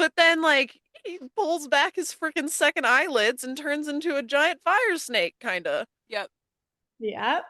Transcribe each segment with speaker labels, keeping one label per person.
Speaker 1: But then, like, he pulls back his freaking second eyelids and turns into a giant fire snake, kind of.
Speaker 2: Yep.
Speaker 3: Yeah.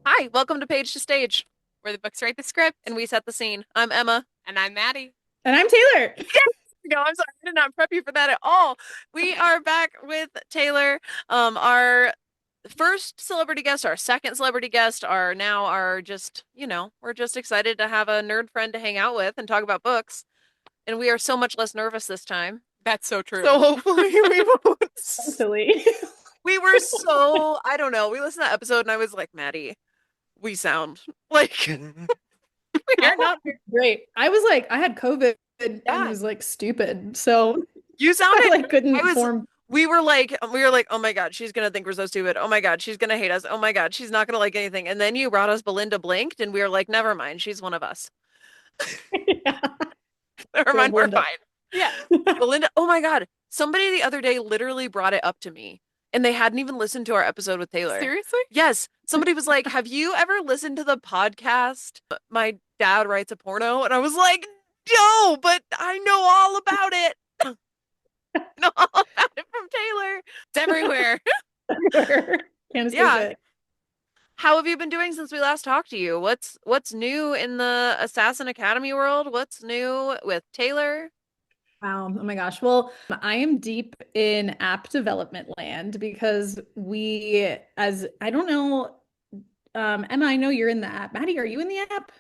Speaker 1: Hi, welcome to Page to Stage,
Speaker 2: Where the books write the script.
Speaker 1: and we set the scene. I'm Emma.
Speaker 2: And I'm Maddie.
Speaker 3: And I'm Taylor.
Speaker 1: No, I'm sorry, I did not prep you for that at all. We are back with Taylor. Our first celebrity guest, our second celebrity guest, are now our just, we're just excited to have a nerd friend to hang out with and talk about books. And we are so much less nervous this time.
Speaker 2: That's so true.
Speaker 1: So hopefully we won't.
Speaker 3: Totally.
Speaker 1: We were so, I don't know. We listened to that episode and I was like, Maddie, we sound like we are not.
Speaker 3: Great. I was like, I had COVID and
Speaker 1: Yeah.
Speaker 3: was like stupid. So
Speaker 1: You
Speaker 3: I
Speaker 1: sounded
Speaker 3: like couldn't
Speaker 1: I was
Speaker 3: form.
Speaker 1: we were like, oh my God, she's gonna think we're so stupid. Oh my God, she's gonna hate us. Oh my God, she's not gonna like anything. And then you brought us Belinda Blinked, and we were like, never mind, she's one of us.
Speaker 3: Yeah.
Speaker 1: Never mind, we're
Speaker 3: Belinda.
Speaker 1: fine. Yeah. Belinda, oh my God. Somebody the other day literally brought it up to me, and they hadn't even listened to our episode with Taylor.
Speaker 2: Seriously?
Speaker 1: Yes. Somebody was like, have you ever listened to the podcast? My dad writes a porno. And I was like, no, but I know all about it. Know all about it from Taylor. It's everywhere.
Speaker 3: Can't escape
Speaker 1: Yeah.
Speaker 3: it.
Speaker 1: How have you been doing since we last talked to you? What's new in the Assassin Academy world? What's new with Taylor?
Speaker 3: Wow. Oh my gosh. Well, I am deep in app development land because as I don't know, Emma, I know you're in the app. Maddie, are you in the app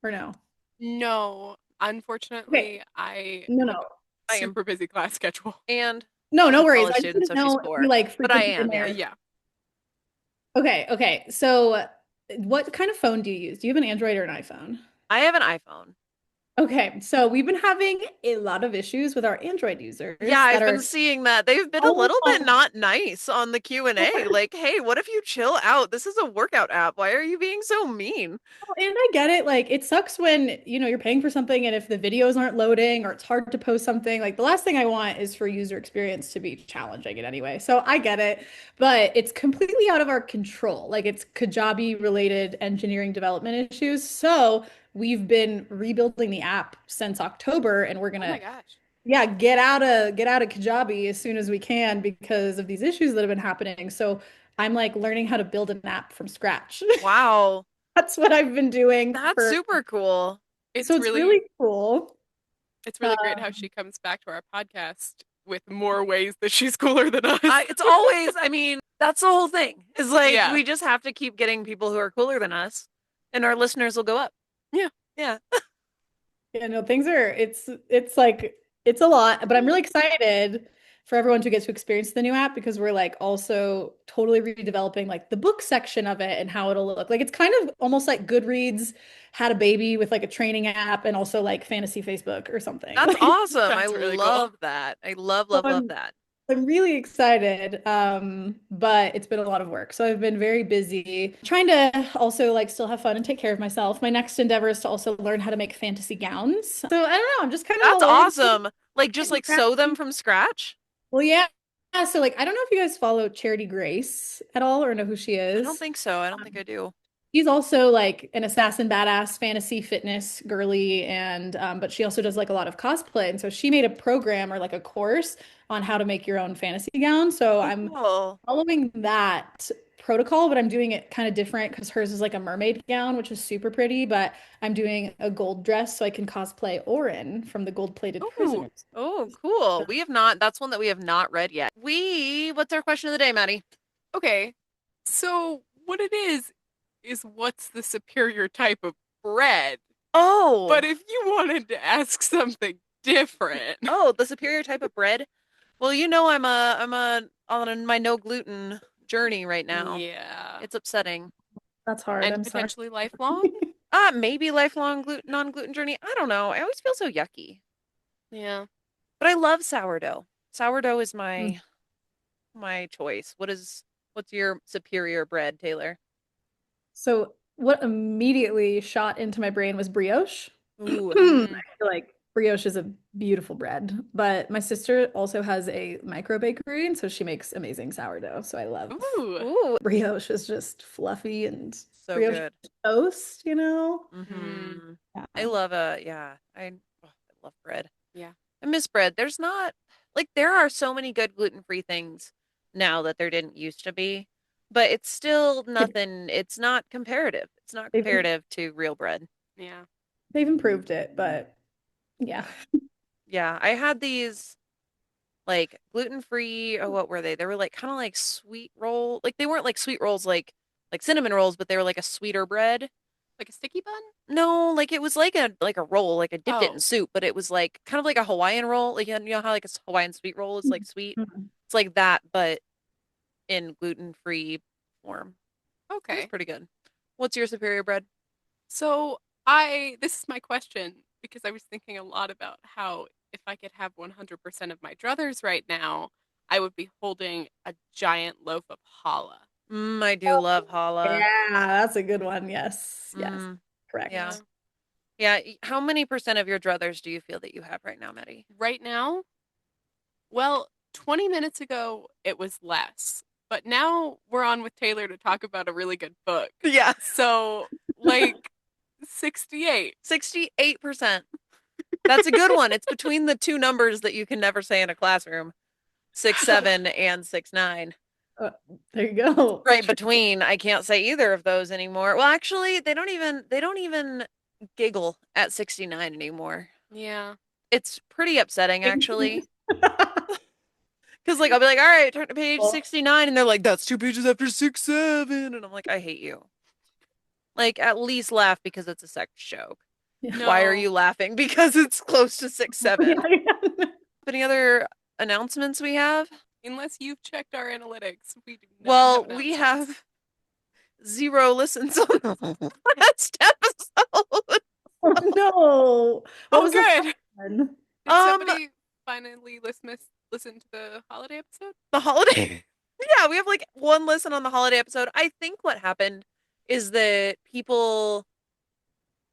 Speaker 3: or no?
Speaker 2: No. Unfortunately, I
Speaker 3: No,
Speaker 2: have
Speaker 3: no.
Speaker 2: a
Speaker 1: I am.
Speaker 2: super busy class schedule.
Speaker 1: And
Speaker 3: No, no
Speaker 1: she's a
Speaker 3: worries.
Speaker 1: college
Speaker 3: I just
Speaker 1: student,
Speaker 3: didn't
Speaker 1: so she's
Speaker 3: know if
Speaker 1: poor.
Speaker 3: you like
Speaker 1: But I
Speaker 3: frequented in
Speaker 1: am,
Speaker 3: there.
Speaker 1: yes.
Speaker 2: Yeah.
Speaker 3: Okay, okay. So what kind of phone do you use? Do you have an Android or an iPhone?
Speaker 1: I have an iPhone.
Speaker 3: Okay, so we've been having a lot of issues with our Android users
Speaker 1: Yeah,
Speaker 3: that
Speaker 1: I've been
Speaker 3: are
Speaker 1: seeing that. They've been a
Speaker 3: so
Speaker 1: little bit not nice on the Q&A. Like, hey, what if you chill out? This is a workout app. Why are you being so mean?
Speaker 3: and I get it. Like, it sucks when, you're paying for something and if the videos aren't loading or it's hard to post something, like the last thing I want is for user experience to be challenging in any way. So I get it, but it's completely out of our control. Like it's Kajabi related engineering development issues. So we've been rebuilding the app since October and we're
Speaker 2: Oh my
Speaker 3: gonna,
Speaker 2: gosh.
Speaker 3: yeah, get out of Kajabi as soon as we can because of these issues that have been happening. So I'm like learning how to build an app from scratch.
Speaker 1: Wow,
Speaker 3: That's what I've been doing
Speaker 1: that's
Speaker 3: for,
Speaker 1: super cool.
Speaker 3: so
Speaker 2: It's
Speaker 3: it's
Speaker 2: really
Speaker 3: really cool.
Speaker 2: it's
Speaker 3: Uh,
Speaker 2: really great how she comes back to our podcast with more ways that she's cooler than us.
Speaker 1: It's always, I mean, that's the whole thing. Is like
Speaker 2: Yeah.
Speaker 1: we just have to keep getting people who are cooler than us, and our listeners will go up.
Speaker 2: Yeah.
Speaker 1: Yeah.
Speaker 3: yeah, no, it's like it's a lot, but I'm really excited for everyone to get to experience the new app because we're like also totally redeveloping like the book section of it and how it'll look. Like it's kind of almost like Goodreads had a baby with like a training app and also like fantasy Facebook or something.
Speaker 1: That's
Speaker 3: Like,
Speaker 1: awesome. I
Speaker 2: That's really cool.
Speaker 1: love that. I love,
Speaker 3: so
Speaker 1: love, love that.
Speaker 3: I'm really excited, but it's been a lot of work. So I've been very busy trying to also like still have fun and take care of myself. My next endeavor is to also learn how to make fantasy gowns. So I don't know, I'm just kind of
Speaker 1: That's
Speaker 3: all over the
Speaker 1: awesome. Like just
Speaker 3: place.
Speaker 1: like sew them from scratch.
Speaker 3: Well, yeah. Yeah, so like I don't know if you guys follow Charity Grace at all or know who she
Speaker 1: I don't
Speaker 3: is.
Speaker 1: think so. I don't think I do.
Speaker 3: She's also like an assassin badass fantasy fitness girly and but she also does like a lot of cosplay and so she made a program or like a course on how to make your own fantasy gown. So
Speaker 1: Oh,
Speaker 3: I'm
Speaker 1: cool.
Speaker 3: following that protocol, but I'm doing it kind of different because hers is like a mermaid gown, which is super pretty, but I'm doing a gold dress so I can cosplay Orin from the Gold-Plated
Speaker 1: Oh,
Speaker 3: Prisoners.
Speaker 1: oh, cool. We have not, that's one that we have not read yet. What's our question of the day, Maddie?
Speaker 2: Okay. So what it is what's the superior type of bread?
Speaker 1: Oh,
Speaker 2: But if you wanted to ask something different.
Speaker 1: oh, the superior type of bread. Well, I'm on my no gluten journey right now.
Speaker 2: Yeah.
Speaker 1: It's upsetting.
Speaker 3: That's hard.
Speaker 2: And
Speaker 3: I'm sorry.
Speaker 2: potentially lifelong?
Speaker 1: Maybe lifelong gluten non-gluten journey. I don't know. I always feel so yucky.
Speaker 2: Yeah.
Speaker 1: But I love sourdough. Sourdough is
Speaker 3: Mm.
Speaker 1: my choice. What's your superior bread, Taylor?
Speaker 3: So what immediately shot into my brain was brioche.
Speaker 1: Ooh.
Speaker 3: I
Speaker 2: Mm.
Speaker 3: feel like brioche is a beautiful bread, but my sister also has a micro bakery, and so she makes amazing sourdough. So I love
Speaker 2: Ooh.
Speaker 1: Ooh,
Speaker 3: brioche is just fluffy and
Speaker 1: so
Speaker 3: brioche
Speaker 1: good.
Speaker 3: toast, you know?
Speaker 2: Mm.
Speaker 1: Mm-hmm. I
Speaker 3: Yeah.
Speaker 1: love yeah. I love bread.
Speaker 2: Yeah.
Speaker 1: I miss bread. There's not like there are so many good gluten-free things now that there didn't used to be, but it's still nothing. It's not comparative. It's not
Speaker 3: They've
Speaker 1: comparative to real bread.
Speaker 2: Yeah.
Speaker 3: they've improved it, but yeah.
Speaker 1: Yeah, I had these like gluten-free, oh, what were they? They were like kind of like sweet roll. Like they weren't like sweet rolls like cinnamon rolls, but they were like a sweeter bread.
Speaker 2: Like a sticky bun?
Speaker 1: No, like it was like a roll, like I dipped it in
Speaker 2: Oh.
Speaker 1: soup, but it was like kind of like a Hawaiian roll. Like you know how like a Hawaiian sweet roll is like sweet?
Speaker 3: Mhm.
Speaker 1: It's like that, but in gluten-free form. It was
Speaker 2: Okay.
Speaker 1: pretty good. What's your superior bread?
Speaker 2: So this is my question because I was thinking a lot about how if I could have 100% of my druthers right now, I would be holding a giant loaf of challah.
Speaker 1: I do love
Speaker 3: Yeah,
Speaker 1: challah.
Speaker 3: that's a good one. Yes. Yes.
Speaker 1: Mm, yeah.
Speaker 2: Yeah.
Speaker 3: Correct.
Speaker 1: Yeah. How many percent of your druthers do you feel that you have right now, Maddie?
Speaker 2: Right now, well, 20 minutes ago it was less, but now we're on with Taylor to talk about a really good book.
Speaker 1: Yeah.
Speaker 2: So, like 68.
Speaker 1: 68%. That's a good one. It's between the two numbers that you can never say in a classroom, 6'7" and 6'9".
Speaker 3: Uh, there you go.
Speaker 1: Right between. I can't say either of those anymore. Well, actually, they don't even giggle at 69 anymore.
Speaker 2: Yeah.
Speaker 1: It's pretty upsetting actually. Because like I'll be like, all right, turn to page
Speaker 3: Well,
Speaker 1: 69, and they're like, that's two pages after 6'7", and I'm like, I hate you. Like at least laugh because it's a sex joke.
Speaker 3: yeah.
Speaker 1: Why are
Speaker 2: No.
Speaker 1: you laughing? Because it's close to 6'7".
Speaker 3: Yeah.
Speaker 1: Any other announcements we have?
Speaker 2: Unless you've checked our analytics, we do not
Speaker 1: Well,
Speaker 2: have
Speaker 1: we
Speaker 2: announcements.
Speaker 1: have 0 listens on the last episode.
Speaker 3: Oh no. What
Speaker 2: Oh,
Speaker 3: was the
Speaker 2: good.
Speaker 3: one?
Speaker 2: Did
Speaker 1: Um,
Speaker 2: somebody finally listen to the holiday episode?
Speaker 1: the holiday. Yeah, we have like one listen on the holiday episode. I think what happened is that people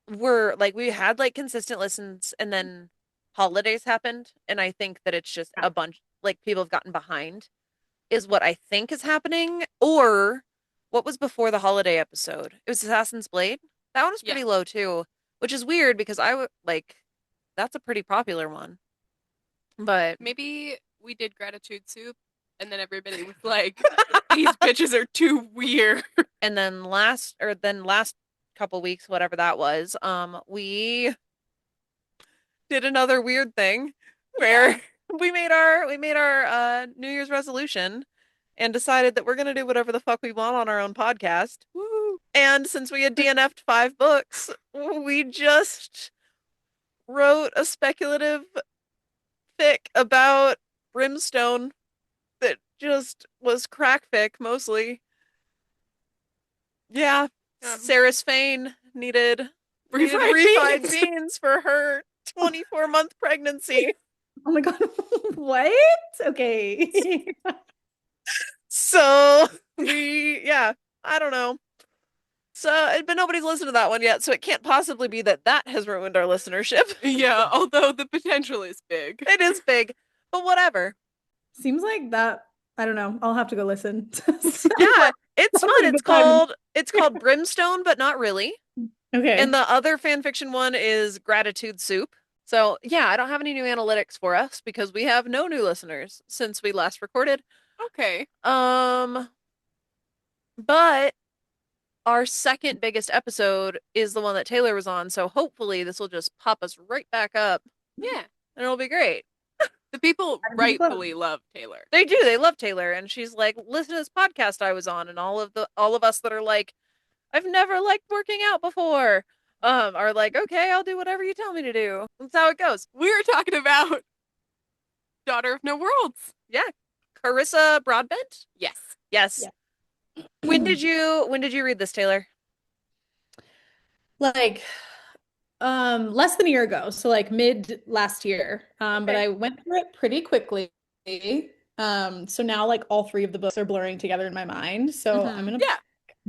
Speaker 1: were like we had like consistent listens and then holidays happened, and I think that it's just a bunch like people have gotten behind is what I think is happening. Or what was before the holiday episode? It was Assassin's Blade. That one was
Speaker 2: Yeah.
Speaker 1: pretty low too, which is weird because I would like that's a pretty popular one. But
Speaker 2: Maybe we did gratitude soup, and then everybody was like, "These bitches are too weird."
Speaker 1: and then last couple weeks, whatever that was, we did another weird thing where
Speaker 2: Yeah.
Speaker 1: we made our New Year's resolution and decided that we're gonna do whatever the fuck we want on our own podcast.
Speaker 2: Woo.
Speaker 1: And since we had DNF'd 5 books, we just wrote a speculative fic about Brimstone that just was crack fic mostly. Yeah, Sarah's Fane needed
Speaker 2: Refried
Speaker 1: refried
Speaker 2: beans.
Speaker 1: beans for her 24-month pregnancy.
Speaker 3: Oh my God. What? Okay.
Speaker 1: So yeah, I don't know. So, but nobody's listened to that one yet, so it can't possibly be that that has ruined our listenership.
Speaker 2: Yeah, although the potential is big.
Speaker 1: It is big, but whatever.
Speaker 3: Seems like that. I don't know. I'll have to go listen.
Speaker 1: Yeah, it's
Speaker 3: Sounds
Speaker 1: fun.
Speaker 3: like a
Speaker 1: It's
Speaker 3: good time.
Speaker 1: called Brimstone, but not really. And
Speaker 3: Okay.
Speaker 1: the other fan fiction one is Gratitude Soup. So, yeah, I don't have any new analytics for us because we have no new listeners since we last recorded.
Speaker 2: Okay.
Speaker 1: But our second biggest episode is the one that Taylor was on, so hopefully this will just pop us right back up
Speaker 2: Yeah.
Speaker 1: and it'll be great.
Speaker 2: The people
Speaker 3: Gotta be close.
Speaker 2: rightfully love Taylor.
Speaker 1: They do. They love Taylor, and she's like, "Listen to this podcast I was on," and all of us that are like, "I've never liked working out before," are like, "Okay, I'll do whatever you tell me to do." That's how it goes.
Speaker 2: We were talking about Daughter of No Worlds.
Speaker 1: Yeah, Carissa Broadbent.
Speaker 2: Yes.
Speaker 1: Yes.
Speaker 3: Yeah.
Speaker 1: When did you read this, Taylor?
Speaker 3: Like Less than a year ago, so like mid last year. But
Speaker 1: Okay.
Speaker 3: I went through it pretty quickly. So now like all three of the books are blurring together in my mind. So I'm gonna
Speaker 2: Yeah.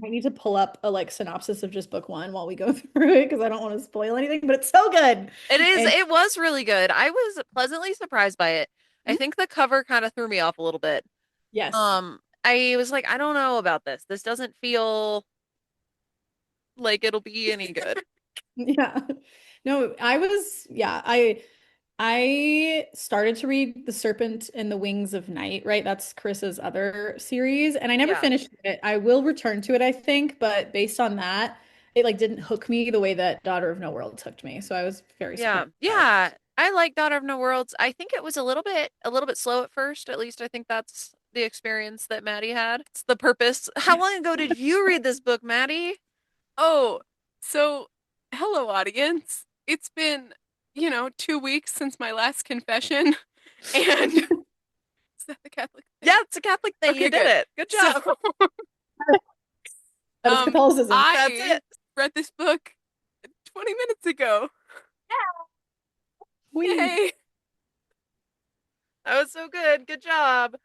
Speaker 3: I need to pull up a like synopsis of just book one while we go through it because I don't want to spoil anything, but it's so good. And
Speaker 1: It was really good. I was pleasantly surprised by it. I think the cover kind of threw me off a little bit.
Speaker 3: yes.
Speaker 1: I was like, I don't know about this. This doesn't feel like it'll be any good.
Speaker 3: Yeah. No, I started to read The Serpent and the Wings of Night, right? That's Chris's other series, and I never
Speaker 1: Yeah.
Speaker 3: finished it. I will return to it, I think, but based on that, it like didn't hook me the way that Daughter of No Worlds hooked me. So I was very
Speaker 1: Yeah.
Speaker 3: surprised.
Speaker 1: Yeah. I like Daughter of No Worlds. I think it was a little bit slow at first. At least I think that's the experience that Maddie had. It's the purpose. How long ago did you read this book, Maddie?
Speaker 2: Oh, so hello, audience. It's been, 2 weeks since my last confession, and is that the Catholic thing?
Speaker 1: Yeah, it's a Catholic thing.
Speaker 2: Okay,
Speaker 1: You did
Speaker 2: good.
Speaker 1: it. Good job.
Speaker 2: So,
Speaker 3: That is Catholicism.
Speaker 1: That's
Speaker 2: I
Speaker 1: it.
Speaker 2: read this book 20 minutes ago.
Speaker 3: We
Speaker 2: Yay!
Speaker 1: That was so good. Good job.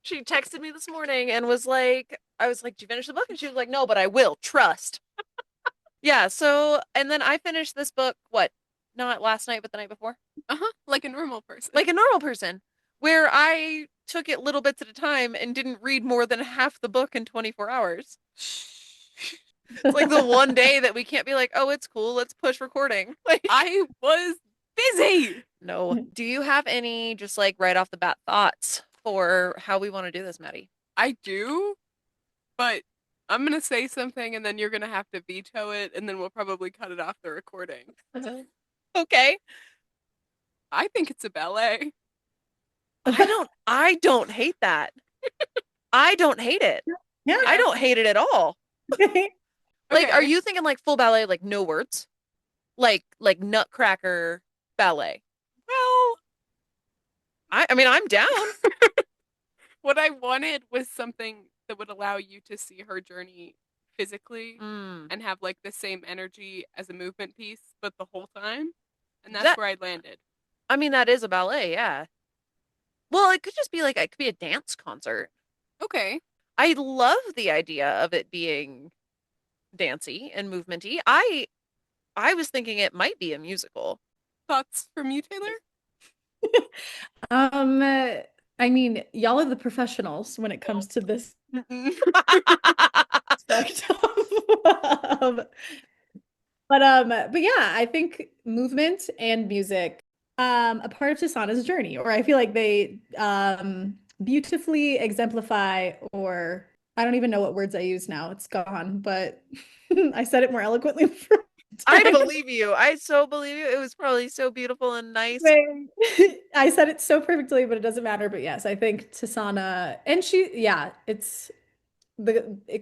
Speaker 1: She texted me this morning and was like, I was like, "Did you finish the book?" And she was like, "No, but I will. Trust." Yeah, so and then I finished this book, what? Not last night, but the night before.
Speaker 2: Uh-huh, like a normal person.
Speaker 1: Like a normal person, where I took it little bits at a time and didn't read more than half the book in 24 hours. It's like the one day that we can't be like, "Oh, it's cool. Let's push recording." Like,
Speaker 2: I was busy.
Speaker 1: no. Do you have any just like right off the bat thoughts for how we want to do this, Maddie?
Speaker 2: I do, but I'm gonna say something and then you're gonna have to veto it, and then we'll probably cut it off the recording.
Speaker 1: Okay.
Speaker 2: I think it's a ballet.
Speaker 1: I don't hate that. I don't hate it.
Speaker 3: Yeah.
Speaker 1: I
Speaker 2: Yeah.
Speaker 1: don't hate it at all.
Speaker 3: Okay.
Speaker 1: Like, are
Speaker 2: Okay.
Speaker 1: you thinking like full ballet, like no words? Like Nutcracker ballet?
Speaker 2: Well,
Speaker 1: I mean, I'm down.
Speaker 2: what I wanted was something that would allow you to see her journey physically
Speaker 1: Mm.
Speaker 2: and have like the same energy as a movement piece, but the whole time. And that's
Speaker 1: That
Speaker 2: where I landed.
Speaker 1: I mean, that is a ballet, yeah. Well, it could just be like it could be a dance concert.
Speaker 2: Okay.
Speaker 1: I love the idea of it being dancey and movementy. I was thinking it might be a musical.
Speaker 2: Thoughts from you, Taylor?
Speaker 3: I mean, y'all are the professionals when it comes to this aspect of, but yeah, I think movement and music, a part of Tasana's journey, or I feel like they beautifully exemplify, or I don't even know what words I use now. It's gone, but I said it more eloquently for
Speaker 1: I
Speaker 3: time.
Speaker 1: believe you. I so believe you. It was probably so beautiful and nice.
Speaker 3: I said it so perfectly, but it doesn't matter. But yes, I think Tasana, and yeah, it's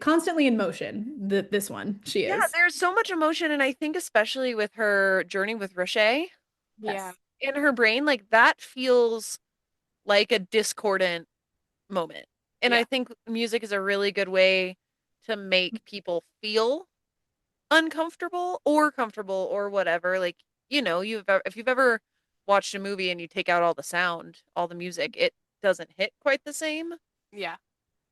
Speaker 3: constantly in motion. This one, she
Speaker 1: Yeah,
Speaker 3: is.
Speaker 1: there's so much emotion, and I think especially with her journey with Roche
Speaker 2: Yeah.
Speaker 3: Yes.
Speaker 1: in her brain, like that feels like a discordant moment. And I
Speaker 2: Yeah.
Speaker 1: think music is a really good way to make people feel uncomfortable or comfortable or whatever. Like, if you've ever watched a movie and you take out all the sound, all the music, it doesn't hit quite the same.
Speaker 2: Yeah.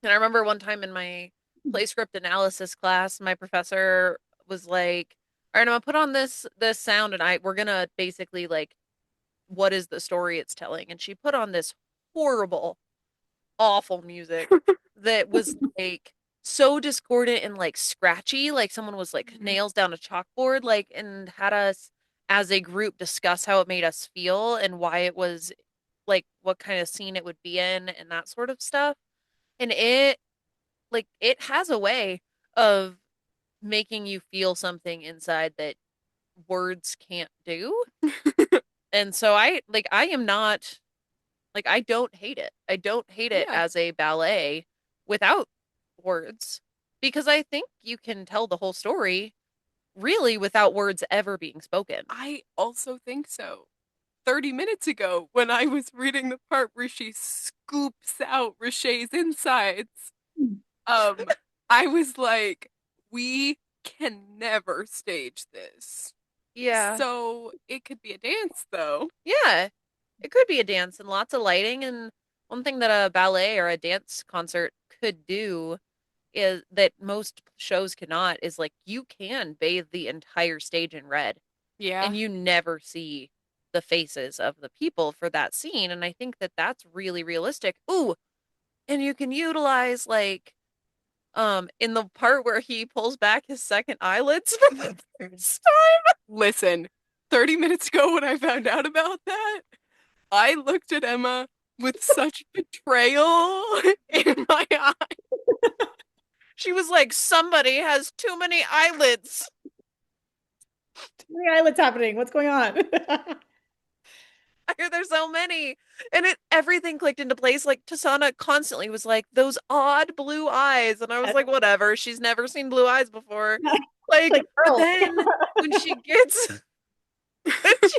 Speaker 1: And I remember one time in my play script analysis class, my professor was like, "All right, I'm gonna put on this sound and we're gonna basically like what is the story it's telling?" And she put on this horrible, awful music that was like so discordant and like scratchy, like someone was like
Speaker 2: Mhm.
Speaker 1: nails down a chalkboard, like, and had us as a group discuss how it made us feel and why it was like what kind of scene it would be in and that sort of stuff. And it has a way of making you feel something inside that words can't do. And so I am not like I don't hate it. I don't hate it
Speaker 2: Yeah.
Speaker 1: as a ballet without words because I think you can tell the whole story really without words ever being spoken.
Speaker 2: I also think so. 30 minutes ago, when I was reading the part where she scoops out Riche's insides, um, I was like, we can never stage this.
Speaker 1: Yeah.
Speaker 2: So it could be a dance, though.
Speaker 1: Yeah. It could be a dance and lots of lighting. And one thing that a ballet or a dance concert could do is that most shows cannot is like you can bathe the entire stage in red
Speaker 2: Yeah.
Speaker 1: and you never see the faces of the people for that scene. And I think that that's really realistic. Ooh, and you can utilize like in the part where he pulls back his second eyelids for the first time.
Speaker 2: Listen, 30 minutes ago when I found out about that, I looked at Emma with such betrayal in my eye.
Speaker 1: She was like, somebody has too many eyelids.
Speaker 3: Too many eyelids happening. What's going on?
Speaker 1: I hear there's so many. And it everything clicked into place. Like Tasana constantly was like, those odd blue eyes. And I was like, whatever. She's never seen blue eyes before. Like,
Speaker 3: Like,
Speaker 1: but
Speaker 3: girl.
Speaker 1: then when she gets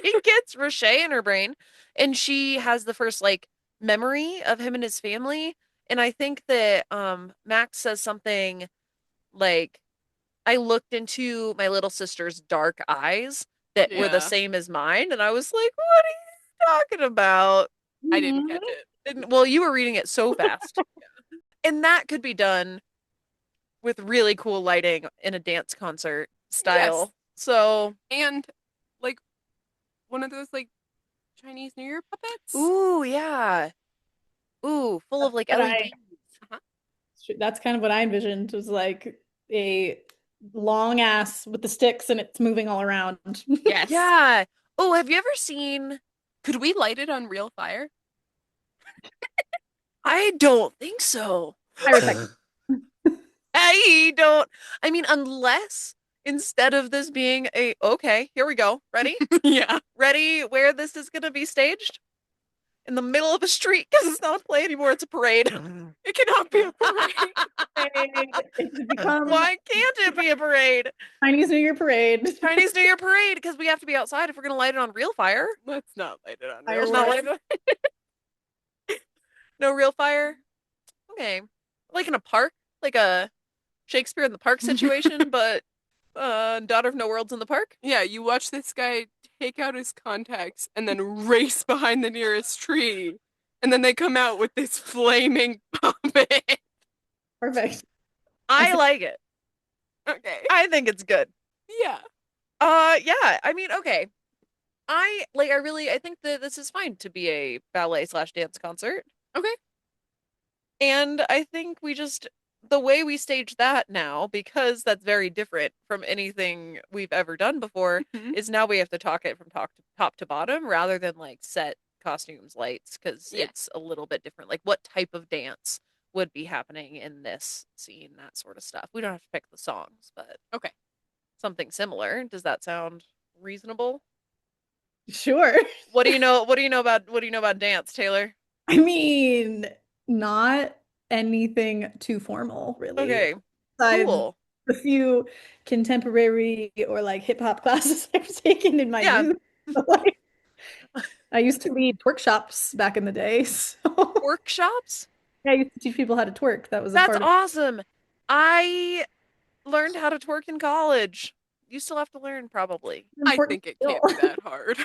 Speaker 1: she gets Roche in her brain and she has the first like memory of him and his family. And I think that Max says something like, I looked into my little sister's dark eyes that were the
Speaker 2: Yeah.
Speaker 1: same as mine, and I was like, what are you talking about?
Speaker 2: I didn't
Speaker 3: Mhm.
Speaker 2: catch it.
Speaker 1: Well, you were reading it so fast. And that could be done with really cool lighting in a dance concert style.
Speaker 2: Yes.
Speaker 1: So,
Speaker 2: And like one of those like Chinese New Year puppets.
Speaker 1: ooh, yeah. Ooh, full of like
Speaker 3: But
Speaker 1: LEDs.
Speaker 3: that's kind of what I envisioned was like a long ass with the sticks and it's moving all around.
Speaker 2: Yes.
Speaker 1: Yeah. Oh, have you ever seen?
Speaker 2: Could we light it on real fire?
Speaker 1: I don't think so.
Speaker 3: I respect.
Speaker 1: I don't. I mean, unless instead of this being a, okay, here we go. Ready?
Speaker 2: Yeah.
Speaker 1: Ready where this is going to be staged? In the middle of a street because it's not a play anymore. It's a parade.
Speaker 2: It cannot be a parade.
Speaker 3: It should become
Speaker 1: Why can't it be a parade?
Speaker 3: Chinese New Year parade.
Speaker 1: Chinese New Year parade because we have to be outside if we're going to light it on real fire.
Speaker 2: Let's not light it on
Speaker 3: Fireworks.
Speaker 2: real
Speaker 1: Not
Speaker 2: fire.
Speaker 1: like no real fire. Okay, like in a park, like a Shakespeare in the Park situation, but Daughter of No Worlds in the Park.
Speaker 2: Yeah, you watch this guy take out his contacts and then race behind the nearest tree. And then they come out with this flaming puppet.
Speaker 3: Perfect.
Speaker 1: I like it.
Speaker 2: Okay.
Speaker 1: I think it's good.
Speaker 2: Yeah.
Speaker 1: Yeah. I mean, okay. I think that this is fine to be a ballet slash dance concert.
Speaker 2: Okay.
Speaker 1: And I think we just the way we stage that now, because that's very different from anything we've ever done before,
Speaker 2: Mhm.
Speaker 1: is now we have to talk it from top to bottom rather than like set costumes, lights, because
Speaker 2: Yeah.
Speaker 1: it's a little bit different. Like what type of dance would be happening in this scene, that sort of stuff. We don't have to pick the songs, but
Speaker 2: Okay.
Speaker 1: something similar. Does that sound reasonable?
Speaker 3: Sure.
Speaker 1: What do you know? What do you know about dance, Taylor?
Speaker 3: I mean, not anything too formal, really.
Speaker 1: Okay,
Speaker 3: Besides
Speaker 1: cool.
Speaker 3: the few contemporary or like hip hop classes I've taken in my
Speaker 1: Yeah.
Speaker 3: youth. So, like, I used to lead twerk shops back in the day. So
Speaker 1: Workshops?
Speaker 3: yeah, I used to teach people how to twerk. That was a
Speaker 1: That's
Speaker 3: part of
Speaker 1: awesome. I learned how to twerk in college. You still have to learn, probably.
Speaker 3: an
Speaker 2: I
Speaker 3: important
Speaker 2: think it can't be
Speaker 3: skill.
Speaker 2: that hard.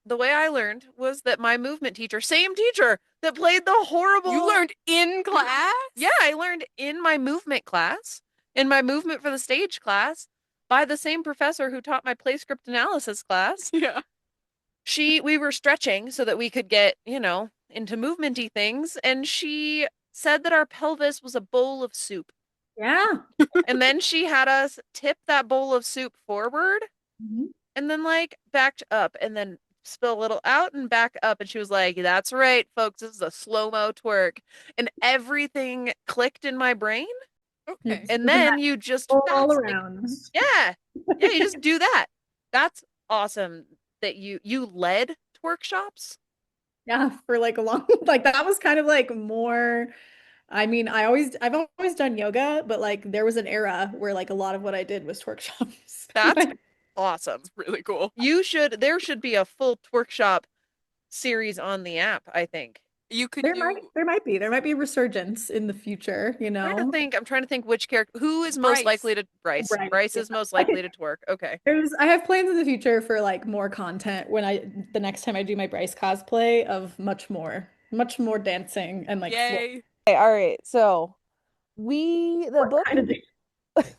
Speaker 1: The way I learned was that my movement teacher, same teacher that played the horrible.
Speaker 2: You learned in class?
Speaker 1: Yeah, I learned in my movement class, in my movement for the stage class, by the same professor who taught my play script analysis class.
Speaker 2: Yeah.
Speaker 1: We were stretching so that we could get, into movementy things, and she said that our pelvis was a bowl of soup.
Speaker 3: Yeah.
Speaker 1: And then she had us tip that bowl of soup forward
Speaker 3: Mhm.
Speaker 1: and then like backed up and then spill a little out and back up. And she was like, that's right, folks, this is a slow-mo twerk. And everything clicked in my brain.
Speaker 2: Okay.
Speaker 1: And
Speaker 3: Moving
Speaker 1: then
Speaker 3: that
Speaker 1: you just
Speaker 3: all
Speaker 1: fast,
Speaker 3: around.
Speaker 1: yeah. Yeah, you just do that. That's awesome that you led twerk shops.
Speaker 3: Yeah, for like a long like that was kind of like more I mean, I've always done yoga, but like there was an era where like a lot of what I did was twerk shops.
Speaker 1: That's awesome.
Speaker 2: It's really cool.
Speaker 1: There should be a full twerk shop series on the app, I think.
Speaker 2: You could
Speaker 3: There
Speaker 2: do
Speaker 3: might be a resurgence in the future, you know.
Speaker 1: I'm trying to think which character who is most
Speaker 2: Bryce.
Speaker 1: likely to Bryce.
Speaker 3: Right.
Speaker 1: Bryce
Speaker 3: Yeah.
Speaker 1: is most likely to twerk. Okay.
Speaker 3: I have plans in the future for like more content when the next time I do my Bryce cosplay of much more dancing and like floor.
Speaker 2: yay.
Speaker 1: Okay, all right. So the book
Speaker 3: Kind of thing.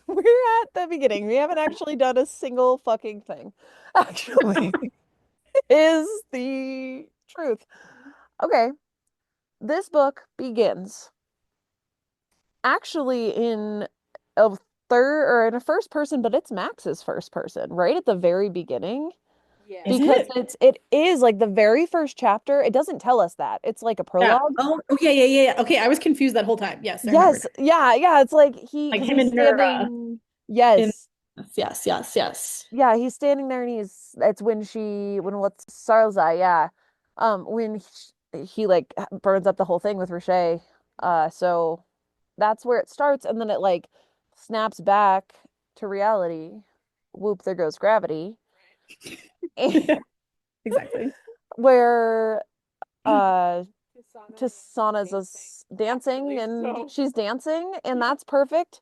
Speaker 1: we're at the beginning. We haven't actually done a single fucking thing. Actually, is the truth. Okay. This book begins actually in a third or in a first person, but it's Max's first person, right at the very beginning.
Speaker 2: Yeah.
Speaker 3: Is
Speaker 1: Because
Speaker 3: it?
Speaker 1: it is like the very first chapter. It doesn't tell us that. It's like a
Speaker 3: Yeah.
Speaker 1: prologue.
Speaker 3: Oh, yeah, yeah, yeah, yeah. Okay, I was confused that whole time. Yes, I remember
Speaker 1: Yes, yeah, yeah. It's like
Speaker 3: like
Speaker 1: because
Speaker 3: him
Speaker 1: he's
Speaker 3: and Nura
Speaker 1: standing.
Speaker 3: in
Speaker 1: Yes,
Speaker 3: yes, yes, yes.
Speaker 1: yeah, he's standing there and it's when what's Sarlzai, yeah. When he like burns up the whole thing with Roche. So that's where it starts, and then it like snaps back to reality. Whoop, there goes gravity.
Speaker 3: Exactly.
Speaker 1: Where uh Tasana's
Speaker 2: dancing.
Speaker 1: dancing
Speaker 2: Actually,
Speaker 1: and
Speaker 2: so
Speaker 1: she's dancing and that's perfect.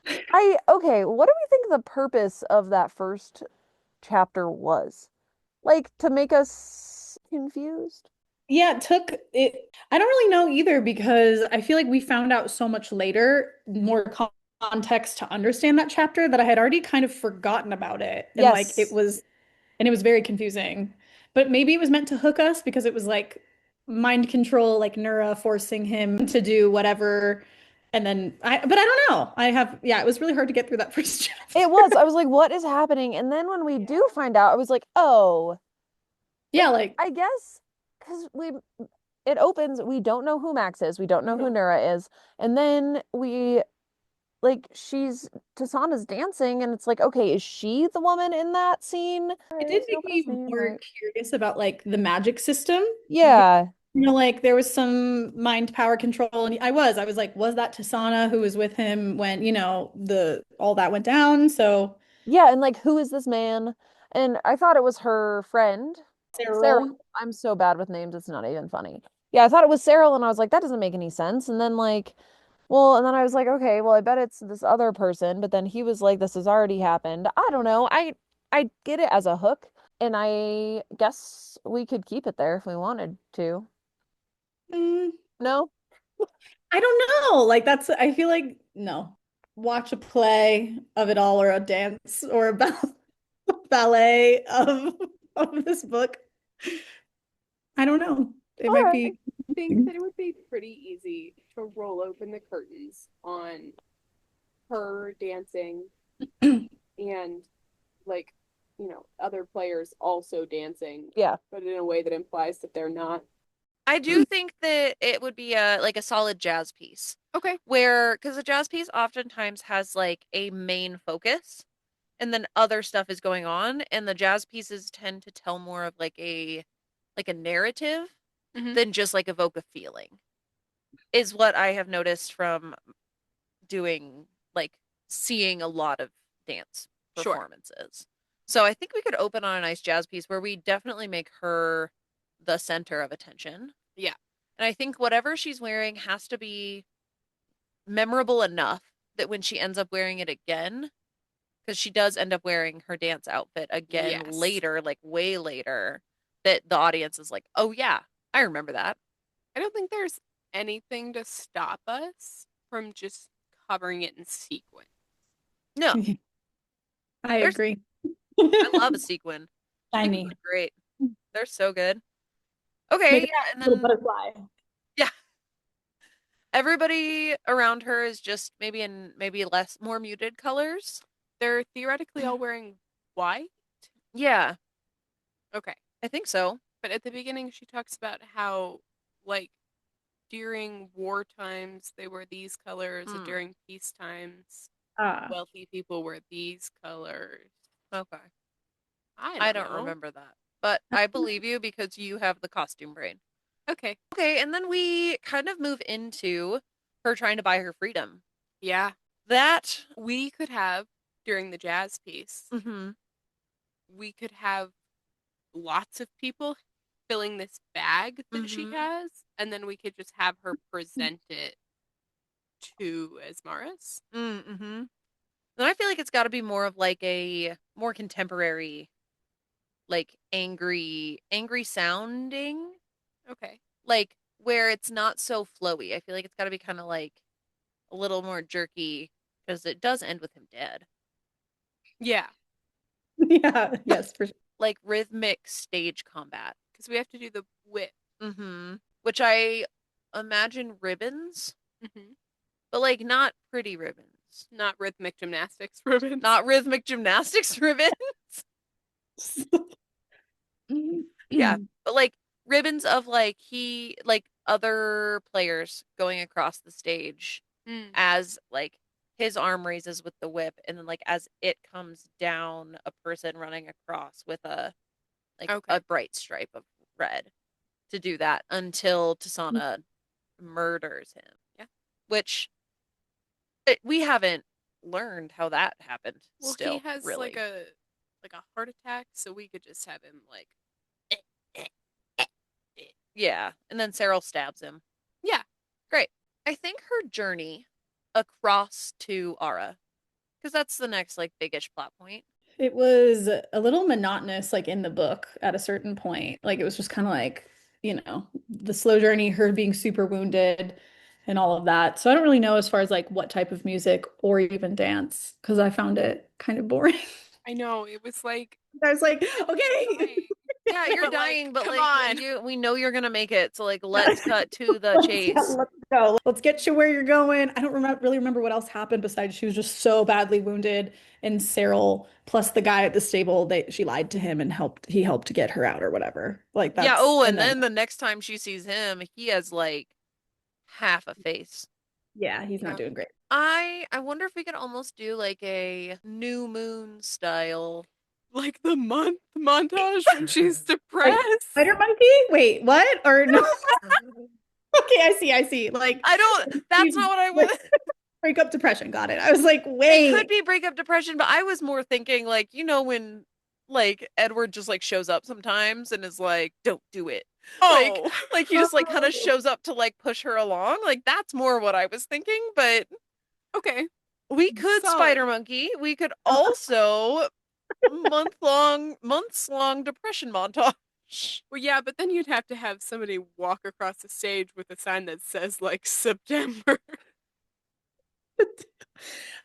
Speaker 1: Okay, what do we think the purpose of that first chapter was? Like to make us confused?
Speaker 3: Yeah, it took it. I don't really know either because I feel like we found out so much later, more context to understand that chapter that I had already kind of forgotten about it. And like
Speaker 1: Yes.
Speaker 3: it was very confusing. But maybe it was meant to hook us because it was like mind control, like Nura forcing him to do whatever. And then but I don't know. Yeah, it was really hard to get through that first chapter.
Speaker 1: It was. I was like, what is happening? And then when we do find out, I was like, oh,
Speaker 3: Yeah, like
Speaker 1: I guess because it opens, we don't know who Max is, we don't know who Nura is, and then we like she's Tasana's dancing, and it's like, okay, is she the woman in that scene?
Speaker 3: it did
Speaker 1: No,
Speaker 3: make
Speaker 1: but it's
Speaker 3: me
Speaker 1: me,
Speaker 3: more
Speaker 1: right?
Speaker 3: curious about like the magic system.
Speaker 1: Yeah.
Speaker 3: You know, like there was some mind power control, and I was like, was that Tasana who was with him when, you know, the all that went down? So
Speaker 1: Yeah, and like, who is this man? And I thought it was her friend, Sarah.
Speaker 3: Cyril,
Speaker 1: I'm so bad with names, it's not even funny. Yeah, I thought it was Sarah, and I was like, that doesn't make any sense. And then like, well, and then I was like, okay, well, I bet it's this other person. But then he was like, this has already happened. I don't know. I get it as a hook, and I guess we could keep it there if we wanted to.
Speaker 3: mm,
Speaker 1: No?
Speaker 3: I don't know. Like that's I feel like no. Watch a play of it all or a dance or a ballet of this book. I don't know. It
Speaker 1: All
Speaker 3: might
Speaker 1: right.
Speaker 3: be
Speaker 2: Think that it would be pretty easy to roll open the curtains on her dancing and like, other players also dancing,
Speaker 1: Yeah.
Speaker 2: but in a way that implies that they're not.
Speaker 1: I do think that it would be a like a solid jazz piece
Speaker 2: Okay.
Speaker 1: where because a jazz piece oftentimes has like a main focus and then other stuff is going on, and the jazz pieces tend to tell more of like a narrative
Speaker 2: Mhm.
Speaker 1: than just like evoke a feeling, is what I have noticed from doing like seeing a lot of dance
Speaker 2: Sure.
Speaker 1: performances. So I think we could open on a nice jazz piece where we definitely make her the center of attention.
Speaker 2: Yeah.
Speaker 1: And I think whatever she's wearing has to be memorable enough that when she ends up wearing it again, because she does end up wearing her dance outfit again
Speaker 2: Yes.
Speaker 1: later, like way later, that the audience is like, oh yeah, I remember that.
Speaker 2: I don't think there's anything to stop us from just covering it in sequin.
Speaker 1: No,
Speaker 3: I
Speaker 1: there's
Speaker 3: agree.
Speaker 1: I love a sequin.
Speaker 3: Shiny.
Speaker 1: Sequins are great. They're so good. Okay,
Speaker 3: Make it
Speaker 1: yeah, and
Speaker 3: a little
Speaker 1: then
Speaker 3: butterfly.
Speaker 1: yeah, everybody around her is just maybe in maybe less more muted colors.
Speaker 2: They're theoretically all wearing white.
Speaker 1: Yeah,
Speaker 2: Okay.
Speaker 1: I think so.
Speaker 2: But at the beginning, she talks about how, like, during war times, they were these colors, and
Speaker 1: Hmm.
Speaker 2: during peace times,
Speaker 3: Ah.
Speaker 2: wealthy people were these colors.
Speaker 1: Okay.
Speaker 2: I
Speaker 1: I
Speaker 2: don't
Speaker 1: don't
Speaker 2: know.
Speaker 1: remember that. But I believe you because you have the costume brain.
Speaker 2: Okay.
Speaker 1: Okay, and then we kind of move into her trying to buy her freedom.
Speaker 2: Yeah.
Speaker 1: That
Speaker 2: We could have, during the jazz piece,
Speaker 1: mhm.
Speaker 2: we could have lots of people filling this bag that she
Speaker 1: Mhm.
Speaker 2: has, and then we could just have her present it to Asmaris.
Speaker 1: Mm-hmm. Then I feel like it's got to be more of like a more contemporary, like angry sounding,
Speaker 2: Okay.
Speaker 1: like where it's not so flowy. I feel like it's got to be kind of like a little more jerky because it does end with him dead.
Speaker 2: Yeah,
Speaker 3: Yeah, yes, for sure.
Speaker 1: Like rhythmic stage combat.
Speaker 2: because we have to do the whip.
Speaker 1: Mm-hmm. Which I imagine ribbons,
Speaker 2: Hmm.
Speaker 1: but like not pretty ribbons.
Speaker 2: Not rhythmic gymnastics ribbons.
Speaker 1: Not rhythmic gymnastics ribbons. Yeah, but like ribbons of like other players going across the stage
Speaker 2: Mm,
Speaker 1: as like his arm raises with the whip and then like as it comes down a person running across with
Speaker 2: okay.
Speaker 1: a bright stripe of red to do that until Tasana murders him. Yeah. Which we haven't learned how that happened
Speaker 2: Well, he
Speaker 1: still,
Speaker 2: has
Speaker 1: really.
Speaker 2: like a heart attack, so we could just have him like
Speaker 1: Yeah. And then Cyril stabs him.
Speaker 2: yeah.
Speaker 1: Great. I think her journey across to Ara, because that's the next like biggish plot point.
Speaker 3: It was a little monotonous, like in the book at a certain point. Like it was just kind of like, the slow journey, her being super wounded and all of that. So I don't really know as far as like what type of music or even dance, because I found it kind of boring.
Speaker 2: I know it was like
Speaker 3: I was like, okay.
Speaker 2: dying.
Speaker 1: Yeah, you're
Speaker 2: But, like,
Speaker 1: dying, but
Speaker 2: come
Speaker 1: like
Speaker 2: on.
Speaker 1: we know you're gonna make it. So like let's cut to the chase.
Speaker 3: Let's go. Let's get you where you're going. I don't really remember what else happened besides she was just so badly wounded. And Cyril, plus the guy at the stable, she lied to him and he helped to get her out or whatever. Like
Speaker 1: Yeah, oh,
Speaker 3: and
Speaker 1: and
Speaker 3: then
Speaker 1: then the next time she sees him, he has like half a face.
Speaker 3: yeah, he's not
Speaker 2: Yeah.
Speaker 3: doing great.
Speaker 1: I wonder if we could almost do like a new moon style.
Speaker 2: Like the montage when she's
Speaker 3: Like
Speaker 2: depressed.
Speaker 3: Spider Monkey? Wait, what? Or no? Okay, I see. Like
Speaker 1: I don't, that's not what I
Speaker 3: like,
Speaker 1: was.
Speaker 3: breakup depression. Got it. I was like,
Speaker 1: It could
Speaker 3: wait.
Speaker 1: be breakup depression, but I was more thinking like, when like Edward just like shows up sometimes and is like, don't do it. Like
Speaker 2: Oh.
Speaker 1: like he just like kind of shows up to like push her along. Like that's more what I was thinking, but
Speaker 2: Okay.
Speaker 1: we could
Speaker 2: Solid.
Speaker 1: Spider Monkey. We could also months long depression montage.
Speaker 2: Well, yeah, but then you'd have to have somebody walk across the stage with a sign that says like September.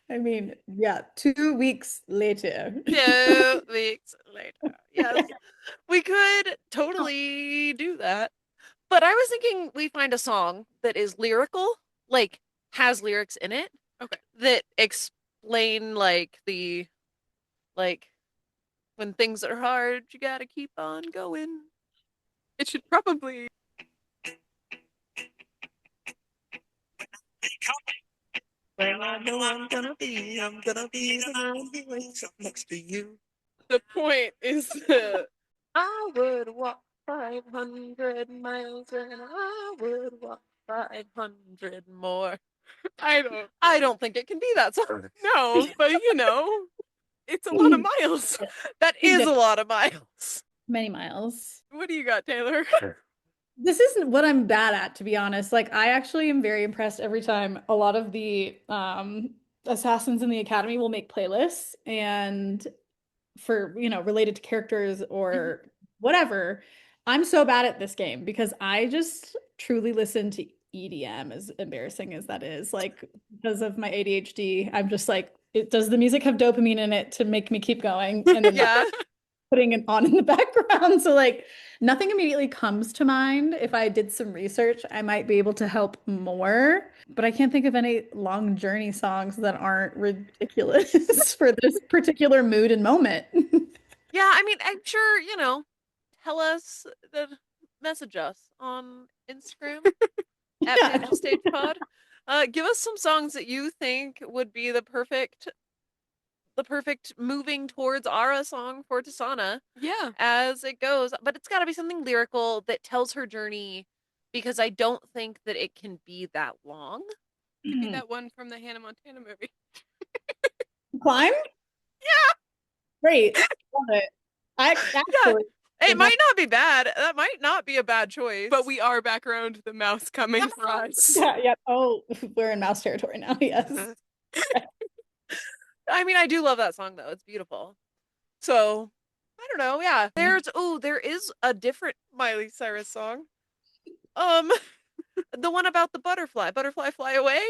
Speaker 3: I mean, yeah, 2 weeks later.
Speaker 1: 2 weeks later. Yes, we could totally do that. But I was thinking we find a song that is lyrical, like has lyrics in it
Speaker 2: Okay.
Speaker 1: that explain like when things are hard, you gotta keep on going.
Speaker 2: It should probably.
Speaker 1: Well, I know I'm gonna be the one who wakes up next to you.
Speaker 2: The point is
Speaker 1: I would walk 500 miles and I would walk 500 more. I don't think it can be that song.
Speaker 2: no, but it's a lot of miles.
Speaker 1: That is a lot of miles.
Speaker 3: Many miles.
Speaker 2: What do you got, Taylor?
Speaker 3: This isn't what I'm bad at, to be honest. Like, I actually am very impressed every time a lot of the assassins in the academy will make playlists and for, related to characters or whatever. I'm so bad at this game because I just truly listen to EDM, as embarrassing as that is. Like, because of my ADHD, I'm just like, does the music have dopamine in it to make me keep going? And then
Speaker 1: Yeah.
Speaker 3: putting it on in the background. So like nothing immediately comes to mind. If I did some research, I might be able to help more, but I can't think of any long journey songs that aren't ridiculous for this particular mood and moment.
Speaker 1: Yeah, I mean, I'm sure, tell us message us on Instagram at
Speaker 3: Yeah.
Speaker 1: Tangent Stage Pod. Give us some songs that you think would be the perfect moving towards Ara song for Tasana
Speaker 2: Yeah.
Speaker 1: as it goes. But it's got to be something lyrical that tells her journey because I don't think that it can be that long.
Speaker 2: Could be that one from the Hannah Montana movie.
Speaker 3: Climb?
Speaker 1: Yeah.
Speaker 3: Great. Love it. I actually
Speaker 1: It might not be bad. That might not be a bad choice.
Speaker 2: But we are back around to the mouse coming for us.
Speaker 3: Yeah, yeah. Oh, we're in mouse territory now. Yes.
Speaker 1: I mean, I do love that song though. It's beautiful. So, I don't know. Yeah. There is a different Miley Cyrus song. The one about the butterfly fly away,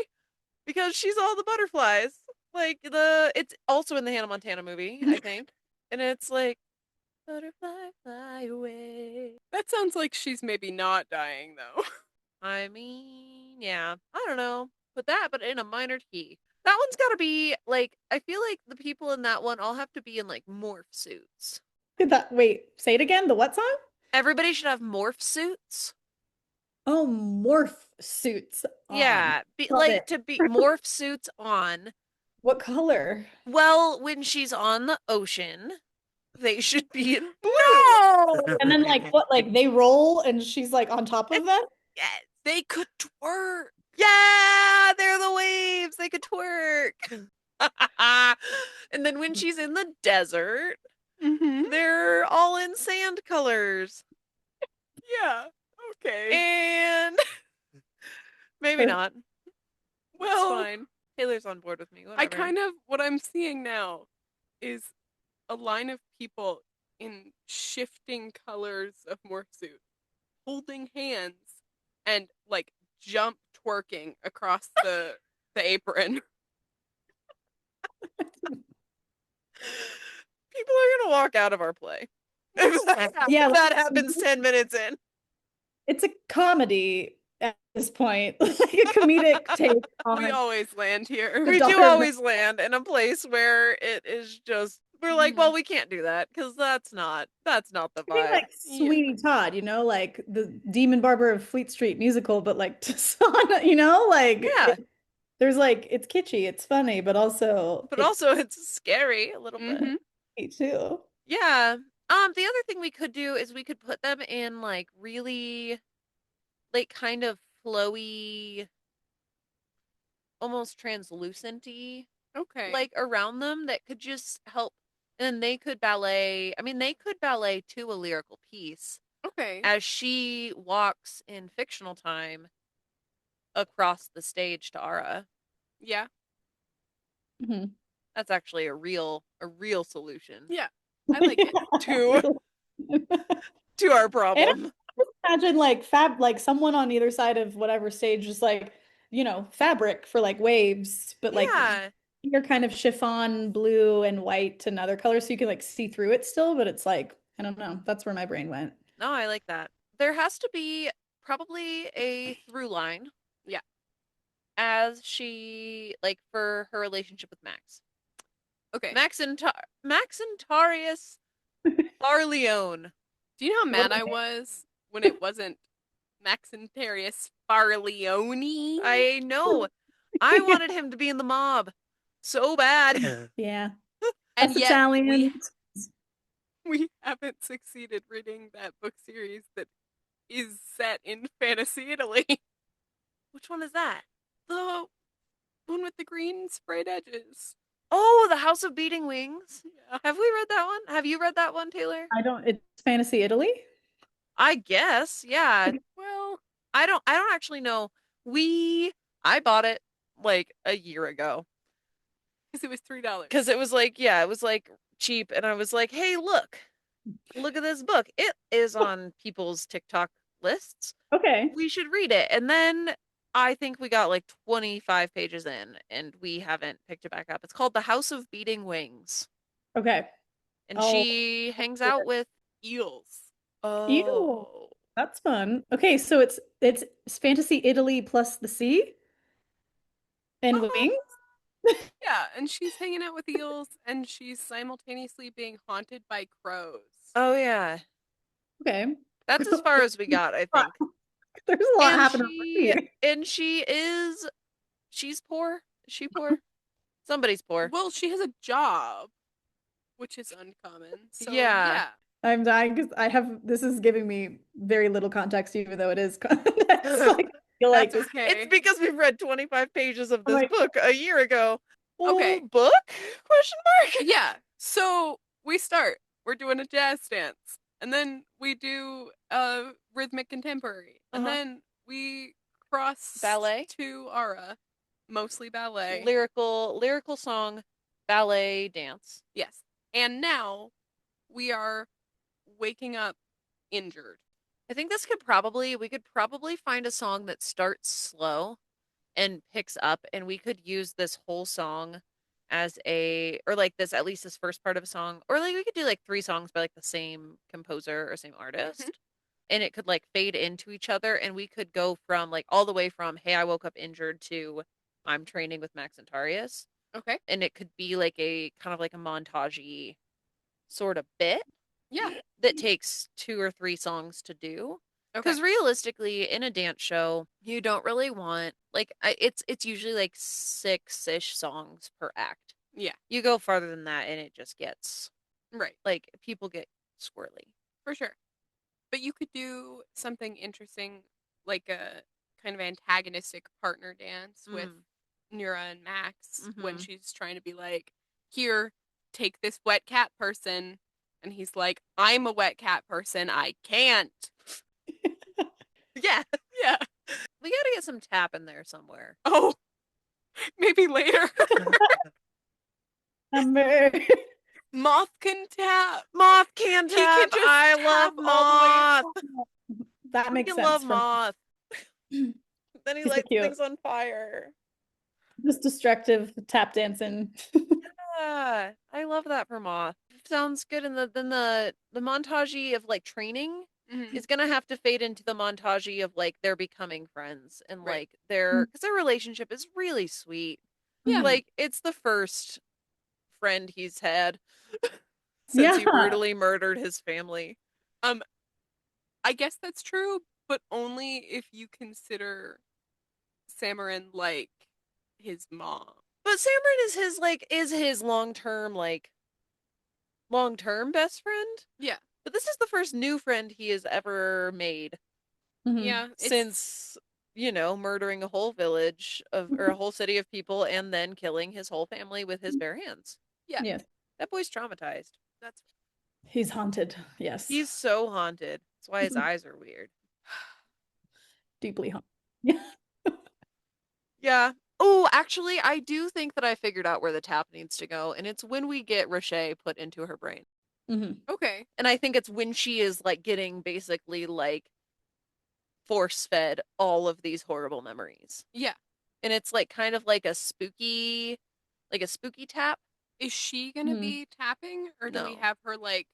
Speaker 1: because she's all the butterflies. Like it's also in the Hannah Montana movie, I think. And it's like, butterfly fly away.
Speaker 2: That sounds like she's maybe not dying though.
Speaker 1: I mean, yeah, I don't know. But in a minor key. That one's gotta be like, I feel like the people in that one all have to be in like morph suits.
Speaker 3: Wait, say it again. The what song?
Speaker 1: Everybody should have morph suits.
Speaker 3: Oh, morph suits on.
Speaker 1: Yeah,
Speaker 3: Love it.
Speaker 1: to be morph suits on.
Speaker 3: What color?
Speaker 1: Well, when she's on the ocean, they should be in blue.
Speaker 2: No!
Speaker 3: And then like what? Like they roll and she's like on top of them?
Speaker 1: Yeah, they could twerk. Yeah, they're the waves. They could twerk. And then when she's in the desert,
Speaker 2: Mm-hmm.
Speaker 1: they're all in sand colors.
Speaker 2: Yeah. Okay.
Speaker 1: And maybe not. It's
Speaker 2: Well,
Speaker 1: fine. Taylor's on board with me. Whatever.
Speaker 2: what I'm seeing now is a line of people in shifting colors of morph suit, holding hands and like jump twerking across the apron.
Speaker 1: People are gonna walk out of our play. If
Speaker 3: Yeah,
Speaker 1: that happens 10 minutes in.
Speaker 3: It's a comedy at this point, like a comedic take on
Speaker 2: We always land here.
Speaker 1: We
Speaker 3: daughter
Speaker 1: do
Speaker 3: of
Speaker 1: always land in a place where it is just, we're like, well, we can't do that because that's not the
Speaker 3: I think
Speaker 1: vibe.
Speaker 3: like Sweeney Todd, like the Demon Barber of Fleet Street musical, but like to Sana, like
Speaker 1: Yeah.
Speaker 3: there's like it's kitschy, it's funny, but also
Speaker 1: But also it's scary a little bit.
Speaker 2: Mhm.
Speaker 3: me too.
Speaker 1: Yeah. The other thing we could do is we could put them in like really like kind of flowy, almost translucent-y,
Speaker 2: Okay.
Speaker 1: like around them that could just help. And then they could ballet. I mean, they could ballet to a lyrical piece
Speaker 2: Okay.
Speaker 1: as she walks in fictional time across the stage to Ara.
Speaker 2: Yeah.
Speaker 3: Mhm.
Speaker 1: That's actually a real solution
Speaker 2: Yeah. I like it.
Speaker 1: to our problem.
Speaker 3: Imagine like someone on either side of whatever stage just like, fabric for like waves, but like
Speaker 1: Yeah.
Speaker 3: you're kind of chiffon blue and white and other colors so you can like see through it still, but it's like, I don't know. That's where my brain went.
Speaker 1: No, I like that. There has to be probably a through line.
Speaker 2: Yeah.
Speaker 1: As she, like, for her relationship with Max.
Speaker 2: Okay.
Speaker 1: Maxentarius Farleone.
Speaker 2: Do you know how mad I was when it wasn't Maxentarius Farleone?
Speaker 1: I know. I wanted him to be in the mob so bad.
Speaker 3: Yeah.
Speaker 2: And
Speaker 3: That's
Speaker 2: yet
Speaker 3: Italian.
Speaker 2: we haven't succeeded reading that book series that is set in fantasy Italy.
Speaker 1: Which one is that?
Speaker 2: The one with the green sprayed edges.
Speaker 1: Oh, The House of Beating Wings.
Speaker 2: Yeah.
Speaker 1: Have we read that one? Have you read that one, Taylor?
Speaker 3: It's Fantasy Italy.
Speaker 1: I guess. Yeah.
Speaker 2: Well,
Speaker 1: I don't actually know. I bought it like a year ago.
Speaker 2: because it was $3.
Speaker 1: Because it was like, yeah, it was like cheap. And I was like, hey, look at this book. It is on people's TikTok lists.
Speaker 3: Okay.
Speaker 1: We should read it. And then I think we got like 25 pages in and we haven't picked it back up. It's called The House of Beating Wings.
Speaker 3: Okay.
Speaker 1: And
Speaker 3: Oh,
Speaker 1: she hangs out with
Speaker 2: Eels.
Speaker 1: Oh.
Speaker 3: That's fun. Okay, so it's Fantasy Italy plus the sea and
Speaker 1: Uh-huh.
Speaker 3: wings.
Speaker 2: Yeah, and she's hanging out with eels and she's simultaneously being haunted by crows.
Speaker 1: Oh yeah.
Speaker 3: Okay.
Speaker 1: That's as far as we got, I think.
Speaker 3: There's a lot
Speaker 1: And
Speaker 3: happening
Speaker 1: she-
Speaker 3: over here.
Speaker 1: And she's poor. Is she poor? Somebody's poor.
Speaker 2: Well, she has a job, which is uncommon. So,
Speaker 1: Yeah.
Speaker 3: I'm dying because this is giving me very little context, even though it is context. Like, I feel like
Speaker 2: That's okay.
Speaker 1: It's because we've read 25 pages of
Speaker 3: Oh
Speaker 1: this
Speaker 3: my-
Speaker 1: book a year ago.
Speaker 2: Okay.
Speaker 1: Book? Question mark?
Speaker 2: Yeah. So we start. We're doing a jazz dance. and then we do rhythmic contemporary, and
Speaker 1: Uh-huh.
Speaker 2: then we cross
Speaker 1: Ballet.
Speaker 2: to Ara, mostly ballet.
Speaker 1: Lyrical song, ballet, dance.
Speaker 2: Yes. And now we are waking up injured.
Speaker 1: I think we could probably find a song that starts slow and picks up, and we could use this whole song as or like this, at least this first part of a song, or like we could do like three songs by like the same composer or same artist, and it could like fade into each other, and we could go from like all the way from "Hey, I woke up injured" to "I'm training with Max Antarius,"
Speaker 2: Okay.
Speaker 1: and it could be like a kind of like a montagey sort of bit
Speaker 2: Yeah.
Speaker 1: that takes two or three songs to do.
Speaker 2: Okay.
Speaker 1: Because realistically, in a dance show, you don't really want like it's usually like 6-ish songs per act.
Speaker 2: Yeah.
Speaker 1: You go farther than that, and it just gets
Speaker 2: Right.
Speaker 1: like people get squirrely.
Speaker 2: For sure. But you could do something interesting, like a kind of antagonistic partner dance with Nura and Max when
Speaker 1: Mhm.
Speaker 2: she's trying to be like, here, take this wet cat person. And he's like, I'm a wet cat person. I can't.
Speaker 1: Yeah,
Speaker 2: Yeah.
Speaker 1: we gotta get some tap in there somewhere.
Speaker 2: Oh, maybe later.
Speaker 3: Number.
Speaker 2: Moth can tap.
Speaker 1: Moth can
Speaker 2: He can
Speaker 1: tap.
Speaker 2: just
Speaker 1: I
Speaker 2: tap
Speaker 1: love
Speaker 2: all the way
Speaker 1: Moth.
Speaker 3: That makes
Speaker 1: Freaking
Speaker 3: sense.
Speaker 1: love
Speaker 3: for
Speaker 1: Moth. Then he
Speaker 3: He's so
Speaker 1: lights
Speaker 3: cute.
Speaker 1: things on fire.
Speaker 3: Just destructive tap dancing.
Speaker 1: Yeah, I love that for Moth. Sounds good. And then the montage of like training
Speaker 2: Mhm.
Speaker 1: is gonna have to fade into the montage of like they're becoming friends and
Speaker 2: Right.
Speaker 1: like because their relationship is really sweet.
Speaker 2: Yeah.
Speaker 1: Like it's the first friend he's had since he
Speaker 3: Yeah.
Speaker 1: brutally murdered his family.
Speaker 2: I guess that's true, but only if you consider Samarin like his mom.
Speaker 1: But Samron is his long term best friend.
Speaker 2: Yeah.
Speaker 1: But this is the first new friend he has ever made
Speaker 3: Mhm.
Speaker 2: Yeah.
Speaker 1: since, murdering a whole village or a whole city of people and then killing his whole family with his bare hands.
Speaker 2: Yeah.
Speaker 3: Yes.
Speaker 1: That boy's traumatized.
Speaker 2: That's
Speaker 3: He's haunted. Yes.
Speaker 1: He's so haunted. That's why his eyes are weird.
Speaker 3: Deeply haunted. Yeah.
Speaker 1: Yeah. Oh, actually, I do think that I figured out where the tap needs to go, and it's when we get Roche put into her brain.
Speaker 3: Mhm.
Speaker 2: okay.
Speaker 1: And I think it's when she is like getting basically like force fed all of these horrible memories.
Speaker 2: Yeah.
Speaker 1: And it's like kind of like a spooky tap.
Speaker 2: Is she gonna
Speaker 3: Mhm.
Speaker 2: be tapping, or do we
Speaker 1: No.
Speaker 2: have her like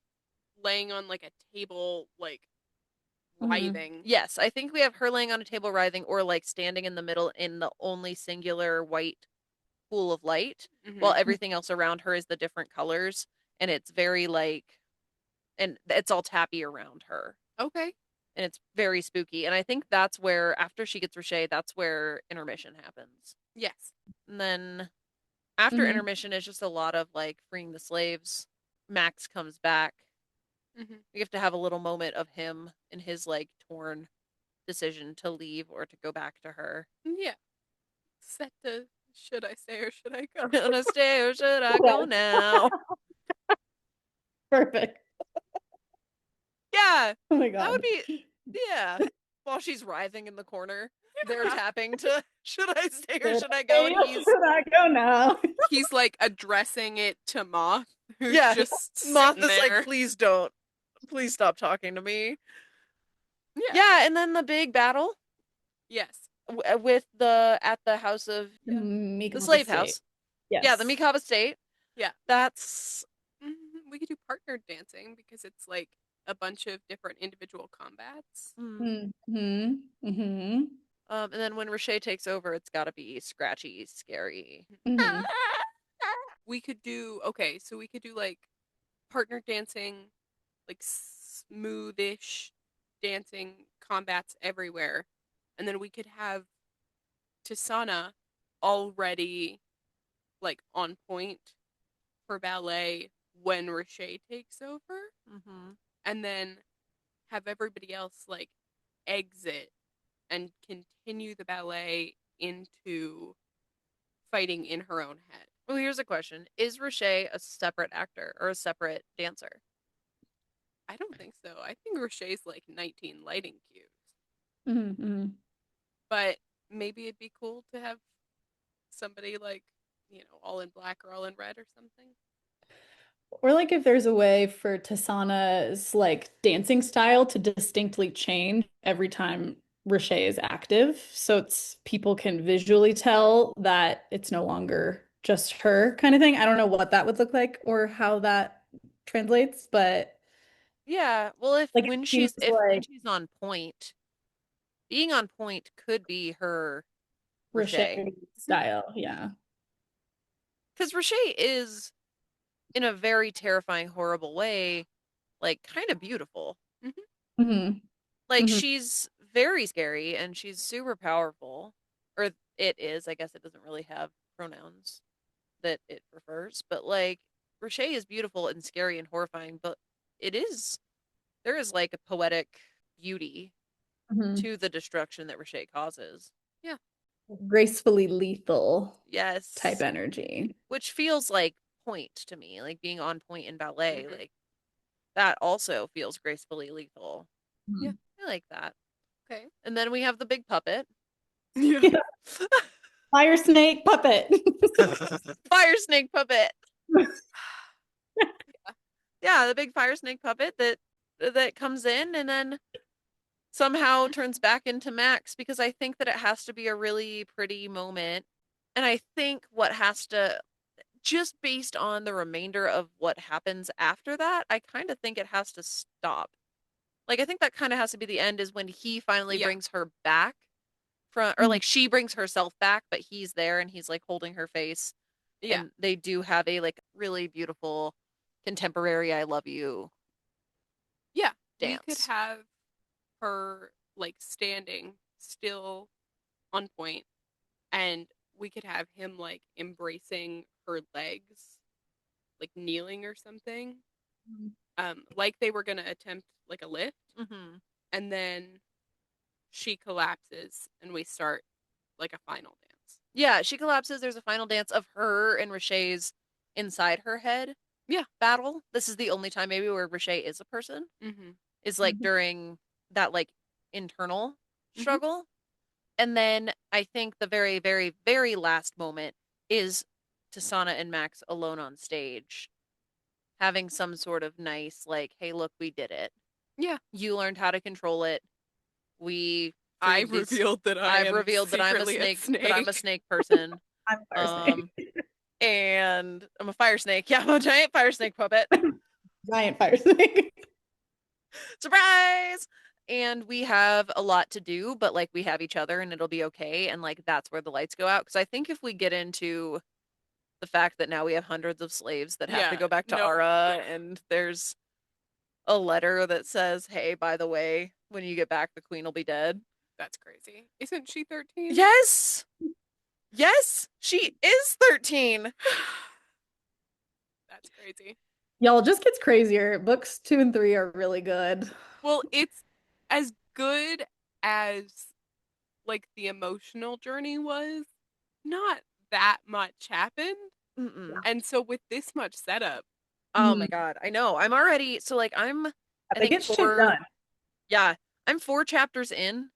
Speaker 2: laying on like a table, like
Speaker 3: Mhm.
Speaker 2: writhing?
Speaker 1: Yes, I think we have her laying on a table writhing or like standing in the middle in the only singular white pool of light, while
Speaker 2: Mhm.
Speaker 1: everything else around her is the different colors. And it's very like, and it's all tappy around her.
Speaker 2: Okay.
Speaker 1: And it's very spooky. And I think that's where, after she gets Roche, that's where intermission happens.
Speaker 2: Yes.
Speaker 1: And then after
Speaker 3: Mhm.
Speaker 1: intermission is just a lot of like freeing the slaves. Max comes back.
Speaker 2: Mhm.
Speaker 1: We have to have a little moment of him and his like torn decision to leave or to go back to her.
Speaker 2: Yeah. Set to should I stay or should I go?
Speaker 1: Should I stay or should I go now?
Speaker 3: Perfect.
Speaker 1: Yeah,
Speaker 3: Oh my
Speaker 1: that would
Speaker 3: god.
Speaker 1: be, yeah. While she's writhing in the corner, they're tapping to should I stay or should I go? And he's
Speaker 3: Should I go now?
Speaker 2: He's like addressing it to Moth, who's
Speaker 1: Yeah,
Speaker 2: just
Speaker 1: Moth
Speaker 2: sitting
Speaker 1: is
Speaker 2: there.
Speaker 1: like, please don't. Please stop talking to me.
Speaker 2: Yeah.
Speaker 1: Yeah, and then the big battle
Speaker 2: Yes.
Speaker 1: with at the house of the
Speaker 3: Mikava
Speaker 1: slave
Speaker 3: State.
Speaker 1: house.
Speaker 3: Yes.
Speaker 1: Yeah, the Mikava state.
Speaker 2: Yeah.
Speaker 1: That's
Speaker 2: We could do partner dancing because it's like a bunch of different individual combats.
Speaker 3: Mm-hmm. Mm-hmm.
Speaker 1: And then when Roche takes over, it's got to be scratchy, scary.
Speaker 3: Mm-hmm.
Speaker 2: We could do so we could do like partner dancing, like smoothish dancing combats everywhere. And then we could have Tisana already like on point for ballet when Roche takes over,
Speaker 1: Mm-hmm.
Speaker 2: and then have everybody else like exit and continue the ballet into fighting in her own head.
Speaker 1: Well, here's a question: is Roche a separate actor or a separate dancer?
Speaker 2: I don't think so. I think Richey's like 19 lighting cues.
Speaker 3: Mm-hmm.
Speaker 2: But maybe it'd be cool to have somebody like, all in black or all in red or something.
Speaker 3: Or like if there's a way for Tasana's like dancing style to distinctly change every time Richey is active, so it's people can visually tell that it's no longer just her kind of thing. I don't know what that would look like or how that translates, but
Speaker 1: Yeah, well, if
Speaker 3: like it
Speaker 1: when
Speaker 3: seems
Speaker 1: when
Speaker 3: like
Speaker 1: she's on point, being on point could be her Richey.
Speaker 3: Richey style, yeah.
Speaker 1: Because Richey is, in a very terrifying, horrible way, like kind of beautiful.
Speaker 2: Hmm.
Speaker 3: Hmm.
Speaker 1: Like
Speaker 3: Hmm.
Speaker 1: she's very scary and she's super powerful. Or it is, I guess it doesn't really have pronouns that it prefers, but like Richey is beautiful and scary and horrifying, but it is there is like a poetic beauty
Speaker 3: Hmm.
Speaker 1: to the destruction that Richey causes.
Speaker 2: Yeah.
Speaker 3: Gracefully lethal type
Speaker 1: Yes.
Speaker 3: energy.
Speaker 1: Which feels like point to me, like being on point in ballet,
Speaker 2: Hmm.
Speaker 1: like that also feels gracefully lethal.
Speaker 2: Yeah.
Speaker 3: Mhm.
Speaker 1: I like that.
Speaker 2: Okay.
Speaker 1: And then we have the big puppet.
Speaker 2: Yeah.
Speaker 3: Fire snake puppet.
Speaker 1: Fire snake puppet. Yeah, the big fire snake puppet that comes in and then somehow turns back into Max because I think that it has to be a really pretty moment. And I think what has to just based on the remainder of what happens after that, I kind of think it has to stop. Like I think that kind of has to be the end is when he finally
Speaker 2: Yeah.
Speaker 1: brings her back from or like she brings herself back, but he's there and he's like holding her face
Speaker 2: Yeah.
Speaker 1: and they do have a like really beautiful contemporary I love you
Speaker 2: Yeah. We could
Speaker 1: dance.
Speaker 2: have her like standing still on point, and we could have him like embracing her legs, like kneeling or something. Like they were gonna attempt like a lift,
Speaker 1: Hmm.
Speaker 2: and then she collapses and we start like a final dance.
Speaker 1: Yeah, she collapses. There's a final dance of her and Richey's inside her head
Speaker 2: Yeah.
Speaker 1: battle. This is the only time maybe where Richey is a person,
Speaker 2: Mm-hmm.
Speaker 1: is like during that like internal
Speaker 2: Mm-hmm.
Speaker 1: struggle. And then I think the very, very, very last moment is Tasana and Max alone on stage, having some sort of nice, like, hey, look, we did it.
Speaker 2: Yeah.
Speaker 1: You learned how to control it. We
Speaker 2: I
Speaker 1: freed these.
Speaker 2: revealed that I
Speaker 1: I've
Speaker 2: am
Speaker 1: revealed that I'm a
Speaker 2: secretly a
Speaker 1: snake, that I'm a
Speaker 2: snake.
Speaker 1: snake person.
Speaker 3: I'm a fire
Speaker 1: Um,
Speaker 3: snake.
Speaker 1: and I'm a fire snake. Yeah, I'm a giant fire snake puppet.
Speaker 3: Giant fire snake.
Speaker 1: Surprise! And we have a lot to do, but like we have each other and it'll be okay. And like that's where the lights go out. Because I think if we get into the fact that now we have hundreds of slaves that have to
Speaker 2: Yeah.
Speaker 1: go back to
Speaker 2: No.
Speaker 1: Ara, and there's a letter that says, hey, by the way, when you get back, the queen will be dead.
Speaker 2: That's crazy. Isn't she 13?
Speaker 1: Yes! Yes! She is 13!
Speaker 2: That's crazy.
Speaker 3: Y'all, it just gets crazier. Books 2 and 3 are really good.
Speaker 2: Well, it's as good as like the emotional journey was. Not that much happened.
Speaker 1: Mm-mm.
Speaker 2: And so with this much setup,
Speaker 1: Oh my
Speaker 3: Mm.
Speaker 1: God. I know. I'm already, so like I'm, I
Speaker 3: They
Speaker 1: think
Speaker 3: get shit done.
Speaker 1: yeah, I'm 4 chapters in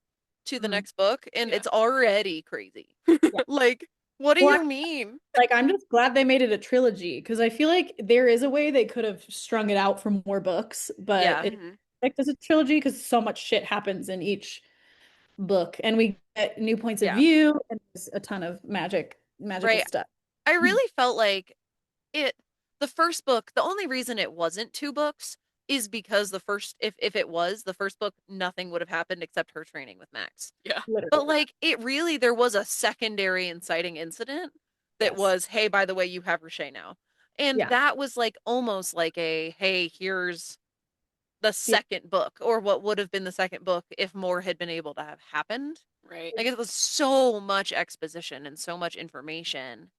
Speaker 1: to the
Speaker 3: Mm.
Speaker 1: next book and
Speaker 2: Yeah.
Speaker 1: it's already crazy.
Speaker 3: Yeah.
Speaker 1: Like, what do
Speaker 3: Well,
Speaker 1: you mean?
Speaker 3: like I'm just glad they made it a trilogy because I feel like there is a way they could have strung it out for more books, but
Speaker 1: Yeah.
Speaker 3: it's
Speaker 2: mhm.
Speaker 3: like as a trilogy because so much shit happens in each book, and we get new points of
Speaker 1: Yeah.
Speaker 3: view, and there's a ton of magical
Speaker 1: Right.
Speaker 3: stuff.
Speaker 1: I really felt like it the first book, the only reason it wasn't 2 books is because the first if it was the first book, nothing would have happened except her training with Max.
Speaker 2: Yeah.
Speaker 1: But
Speaker 3: Literally.
Speaker 1: like it really there was a secondary inciting incident that
Speaker 3: Yes.
Speaker 1: was, hey, by the way, you have Richey now. And
Speaker 3: Yeah.
Speaker 1: that was like almost like a, hey, here's the
Speaker 3: Yeah.
Speaker 1: second book, or what would have been the second book if more had been able to have happened.
Speaker 2: Right.
Speaker 1: Like it was so much exposition and so much information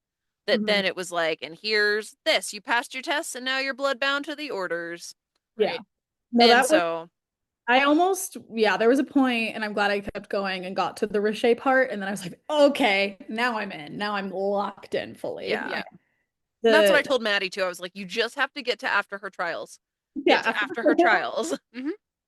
Speaker 1: that
Speaker 3: Mhm.
Speaker 1: then it was like, and here's this, you passed your tests and now you're bloodbound to the orders.
Speaker 3: Yeah.
Speaker 2: Right.
Speaker 3: No,
Speaker 1: And
Speaker 3: that was
Speaker 1: so,
Speaker 3: I almost, yeah, there was a point, and I'm glad I kept going and got to the Richey part, and then I was like, okay, now I'm in. Now I'm locked in fully.
Speaker 1: yeah.
Speaker 2: Yeah.
Speaker 1: And that's what I
Speaker 3: The
Speaker 1: told Maddie too. I was like, you just have to get to after her trials.
Speaker 3: Yeah,
Speaker 1: after her trials.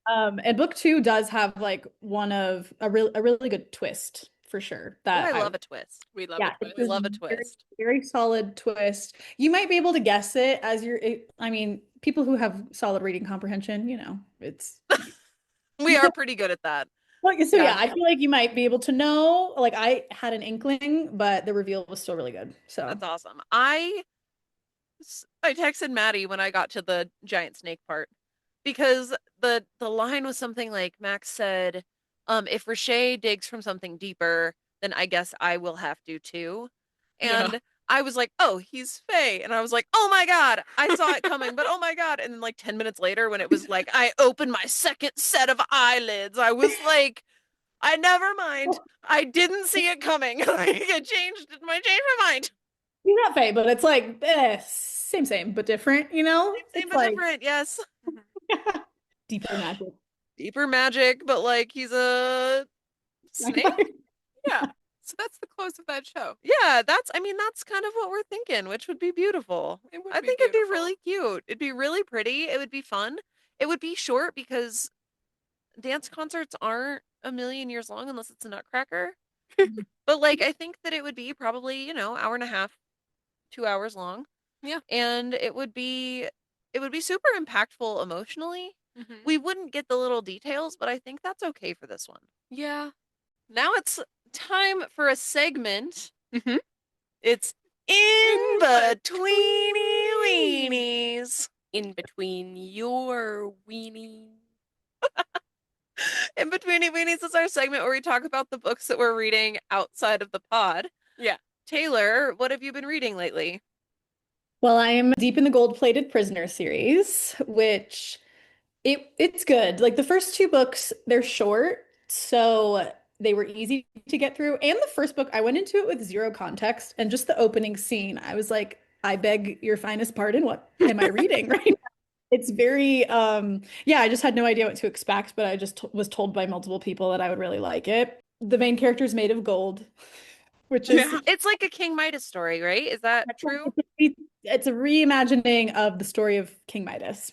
Speaker 3: And book two does have like one of a really good twist for sure.
Speaker 1: Oh,
Speaker 3: That
Speaker 1: I
Speaker 3: I
Speaker 1: love a twist.
Speaker 2: We love
Speaker 3: Yeah,
Speaker 2: a
Speaker 3: it's
Speaker 2: twist.
Speaker 1: We
Speaker 3: this
Speaker 1: love a
Speaker 3: very,
Speaker 1: twist.
Speaker 3: very solid twist. You might be able to guess it as I mean, people who have solid reading comprehension, it's
Speaker 1: We are pretty good at that.
Speaker 3: like so
Speaker 2: Yeah.
Speaker 3: yeah, I feel like you might be able to know. Like I had an inkling, but the reveal was still really good. So
Speaker 1: That's awesome. I texted Maddie when I got to the giant snake part because the line was something like Max said, if Rashay digs from something deeper, then I guess I will have to too.
Speaker 2: Yeah.
Speaker 1: And I was like, oh, he's Faye. And I was like, oh my God, I saw it coming, but oh my God. And then like 10 minutes later, when it was like, I opened my second set of eyelids, I was like, I never mind. I didn't see it coming. I changed my mind.
Speaker 3: he's not Faye, but it's like same, but different,
Speaker 1: Same
Speaker 3: It's
Speaker 1: but
Speaker 3: like
Speaker 1: different, yes.
Speaker 3: deeper magic.
Speaker 1: Deeper magic, but like he's a snake.
Speaker 2: Yeah. So that's the close of that show.
Speaker 1: Yeah, that's kind of what we're thinking, which would be beautiful.
Speaker 2: It would
Speaker 1: I
Speaker 2: be
Speaker 1: think it'd be
Speaker 2: beautiful.
Speaker 1: really cute. It'd be really pretty. It would be fun. It would be short because dance concerts aren't a million years long unless it's a Nutcracker. But like I think that it would be probably, hour and a half, 2 hours long.
Speaker 2: Yeah.
Speaker 1: And it would be super impactful emotionally. We wouldn't get the little details, but I think that's okay for this one.
Speaker 2: Yeah.
Speaker 1: Now it's time for a segment.
Speaker 2: Mhm.
Speaker 1: It's in betweeny weenies.
Speaker 2: In between your weenie.
Speaker 1: In betweeny weenies is our segment where we talk about the books that we're reading outside of the pod.
Speaker 2: Yeah.
Speaker 1: Taylor, what have you been reading lately?
Speaker 3: Well, I am deep in the Gold-Plated Prisoner series, which it's good. Like the first two books, they're short, so they were easy to get through. And the first book, I went into it with zero context, and just the opening scene, I was like, I beg your finest pardon, what am I reading right now? It's very yeah, I just had no idea what to expect, but I just was told by multiple people that I would really like it. The main character is made of gold, which is
Speaker 2: Yeah.
Speaker 1: It's like a King Midas story, right? Is that true?
Speaker 3: it's a reimagining of the story of King Midas.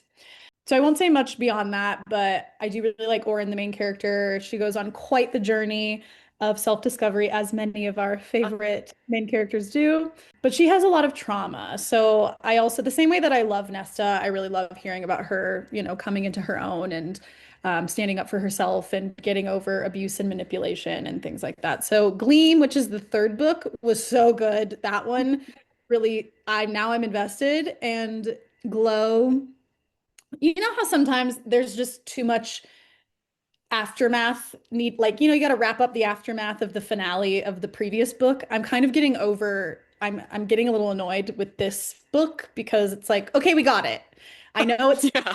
Speaker 3: So I won't say much beyond that, but I do really like Orin, the main character. She goes on quite the journey of self-discovery, as many of our favorite main characters do. But she has a lot of trauma. So I also, the same way that I love Nesta, I really love hearing about her, coming into her own and standing up for herself and getting over abuse and manipulation and things like that. So Gleam, which is the third book, was so good. That one really, I'm invested. And Glow. You know how sometimes there's just too much aftermath need, like, you got to wrap up the aftermath of the finale of the previous book. I'm kind of getting over, I'm getting a little annoyed with this book because it's like, okay, we got it. I know it's
Speaker 2: Yeah.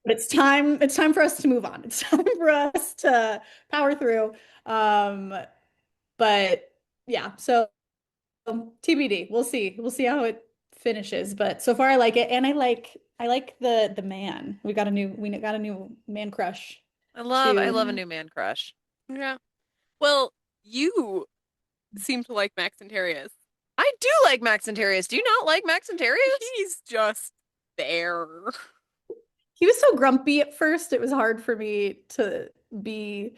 Speaker 3: but it's time for us to move on. It's time for us to power through. But yeah, so TBD. We'll see. We'll see how it finishes. But so far I like it. And I like the man. We got a new man crush
Speaker 1: I love a
Speaker 3: too.
Speaker 1: new man crush.
Speaker 2: Yeah. Well, you seem to like Max and Terrius.
Speaker 1: I do like Max and Terrius. Do you not like Max and Terrius?
Speaker 2: He's just there.
Speaker 3: He was so grumpy at first. It was hard for me to be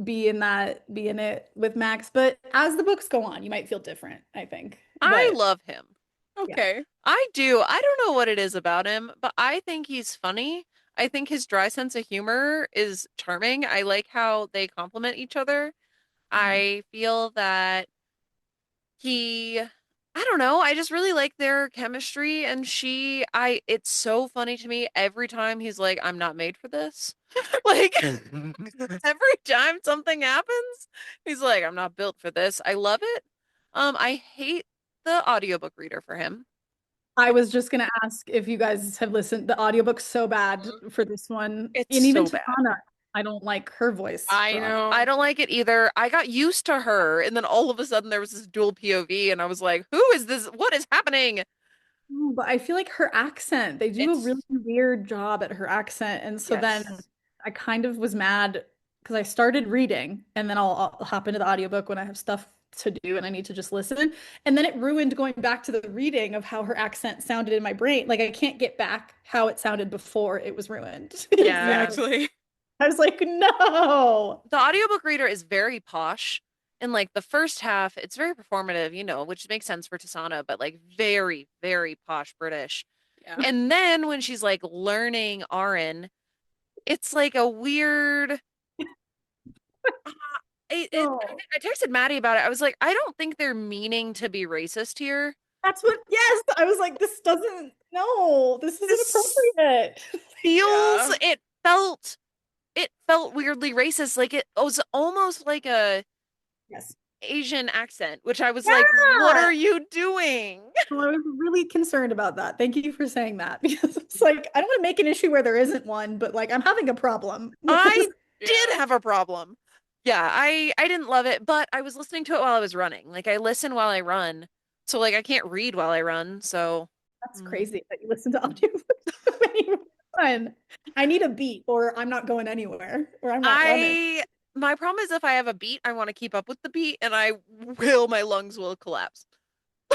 Speaker 3: in it with Max. But as the books go on, you might feel different, I think.
Speaker 1: I
Speaker 3: But
Speaker 1: love him.
Speaker 2: Okay.
Speaker 1: I do. I don't know what it is about him, but I think he's funny. I think his dry sense of humor is charming. I like how they complement each other. I feel that I don't know, I just really like their chemistry and it's so funny to me every time he's like, I'm not made for this. Like every time something happens, he's like, I'm not built for this. I love it. I hate the audiobook reader for him.
Speaker 3: I was just gonna ask if you guys have listened. The audiobook's so bad for this one.
Speaker 1: It's
Speaker 3: And even
Speaker 1: so bad.
Speaker 3: Tana, I don't like her voice.
Speaker 2: I
Speaker 3: for
Speaker 2: know.
Speaker 1: I don't like it either. I got used to her, and then all of a sudden there was this dual POV, and I was like, who is this? What is happening?
Speaker 3: But I feel like her accent, they do a
Speaker 1: It's
Speaker 3: really weird job at her accent. And so then
Speaker 1: yes.
Speaker 3: I kind of was mad because I started reading and then I'll hop into the audiobook when I have stuff to do and I need to just listen. And then it ruined going back to the reading of how her accent sounded in my brain. Like I can't get back how it sounded before it was ruined.
Speaker 1: Yeah.
Speaker 2: Exactly.
Speaker 3: I was like, no.
Speaker 1: The audiobook reader is very posh. And like the first half, it's very performative, which makes sense for Tasana, but like very, very posh British.
Speaker 2: Yeah.
Speaker 1: And then when she's like learning Arin, it's like a weird.
Speaker 3: Oh.
Speaker 1: I texted Maddie about it. I was like, I don't think they're meaning to be racist here.
Speaker 3: That's what, yes. I was like, no, this isn't
Speaker 1: This
Speaker 3: appropriate.
Speaker 1: feels,
Speaker 2: Yeah.
Speaker 1: it felt weirdly racist. Like it was almost like a
Speaker 3: Yes.
Speaker 1: Asian accent, which I was like, what
Speaker 3: Yeah.
Speaker 1: are you doing?
Speaker 3: So I was really concerned about that. Thank you for saying that because it's like I don't want to make an issue where there isn't one, but like I'm having a problem.
Speaker 1: I did
Speaker 2: Yeah.
Speaker 1: have a problem. Yeah, I didn't love it, but I was listening to it while I was running. Like I listen while I run. So like I can't read while I run, so
Speaker 3: That's crazy that you listen to audiobooks when you run. I need a beat or I'm not going anywhere or I'm not running.
Speaker 1: My problem is if I have a beat, I want to keep up with the beat and my lungs will collapse.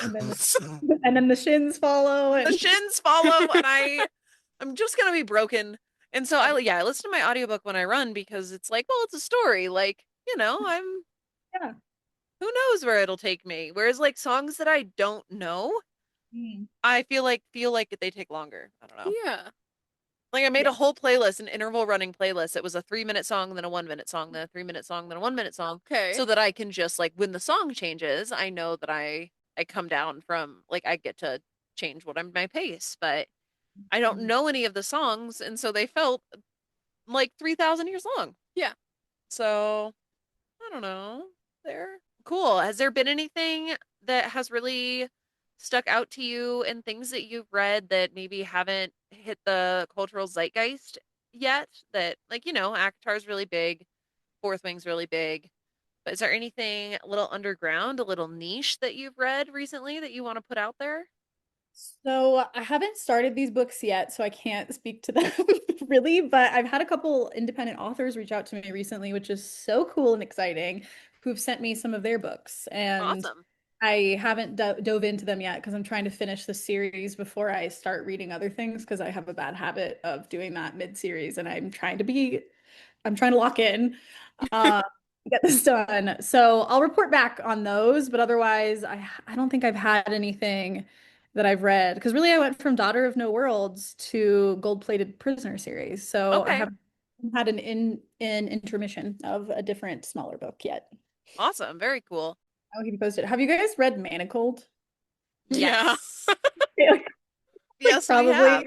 Speaker 3: And then and then the shins follow
Speaker 1: The
Speaker 3: and
Speaker 1: shins follow and I'm just gonna be broken. And so I listen to my audiobook when I run because it's like, well, it's a story. Like, I'm
Speaker 3: yeah.
Speaker 1: who knows where it'll take me. Whereas like songs that I don't know,
Speaker 3: Mm.
Speaker 1: I feel like they take longer. I don't know.
Speaker 2: Yeah.
Speaker 1: Like I made
Speaker 3: Yeah.
Speaker 1: a whole playlist, an interval running playlist. It was a 3-minute song, then a 1-minute song, then a 3-minute song, then a 1-minute song.
Speaker 2: Okay.
Speaker 1: So that I can just like when the song changes, I know that I come down from like I get to change my pace, but I don't know any of the songs, and so they felt like 3,000 years long.
Speaker 2: Yeah.
Speaker 1: So I don't know. They're cool. Has there been anything that has really stuck out to you and things that you've read that maybe haven't hit the cultural zeitgeist yet? That like, ACOTAR's really big, Fourth Wing's really big. But is there anything a little underground, a little niche that you've read recently that you want to put out there?
Speaker 3: So I haven't started these books yet, so I can't speak to them really, but I've had a couple independent authors reach out to me recently, which is so cool and exciting, who've sent me some of their books. And
Speaker 1: Awesome.
Speaker 3: I haven't dove into them yet because I'm trying to finish the series before I start reading other things because I have a bad habit of doing that mid-series and I'm trying to lock in, uh, get this done. So I'll report back on those, but otherwise, I don't think I've had anything that I've read because really I went from Daughter of No Worlds to Gold Plated Prisoner series. So I
Speaker 1: Okay.
Speaker 3: haven't had an intermission of a different smaller book yet.
Speaker 1: Awesome. Very cool.
Speaker 3: I'll keep you posted. Have you guys read Manacled?
Speaker 2: Yeah.
Speaker 3: Like,
Speaker 1: Yes, we
Speaker 3: probably.
Speaker 1: have.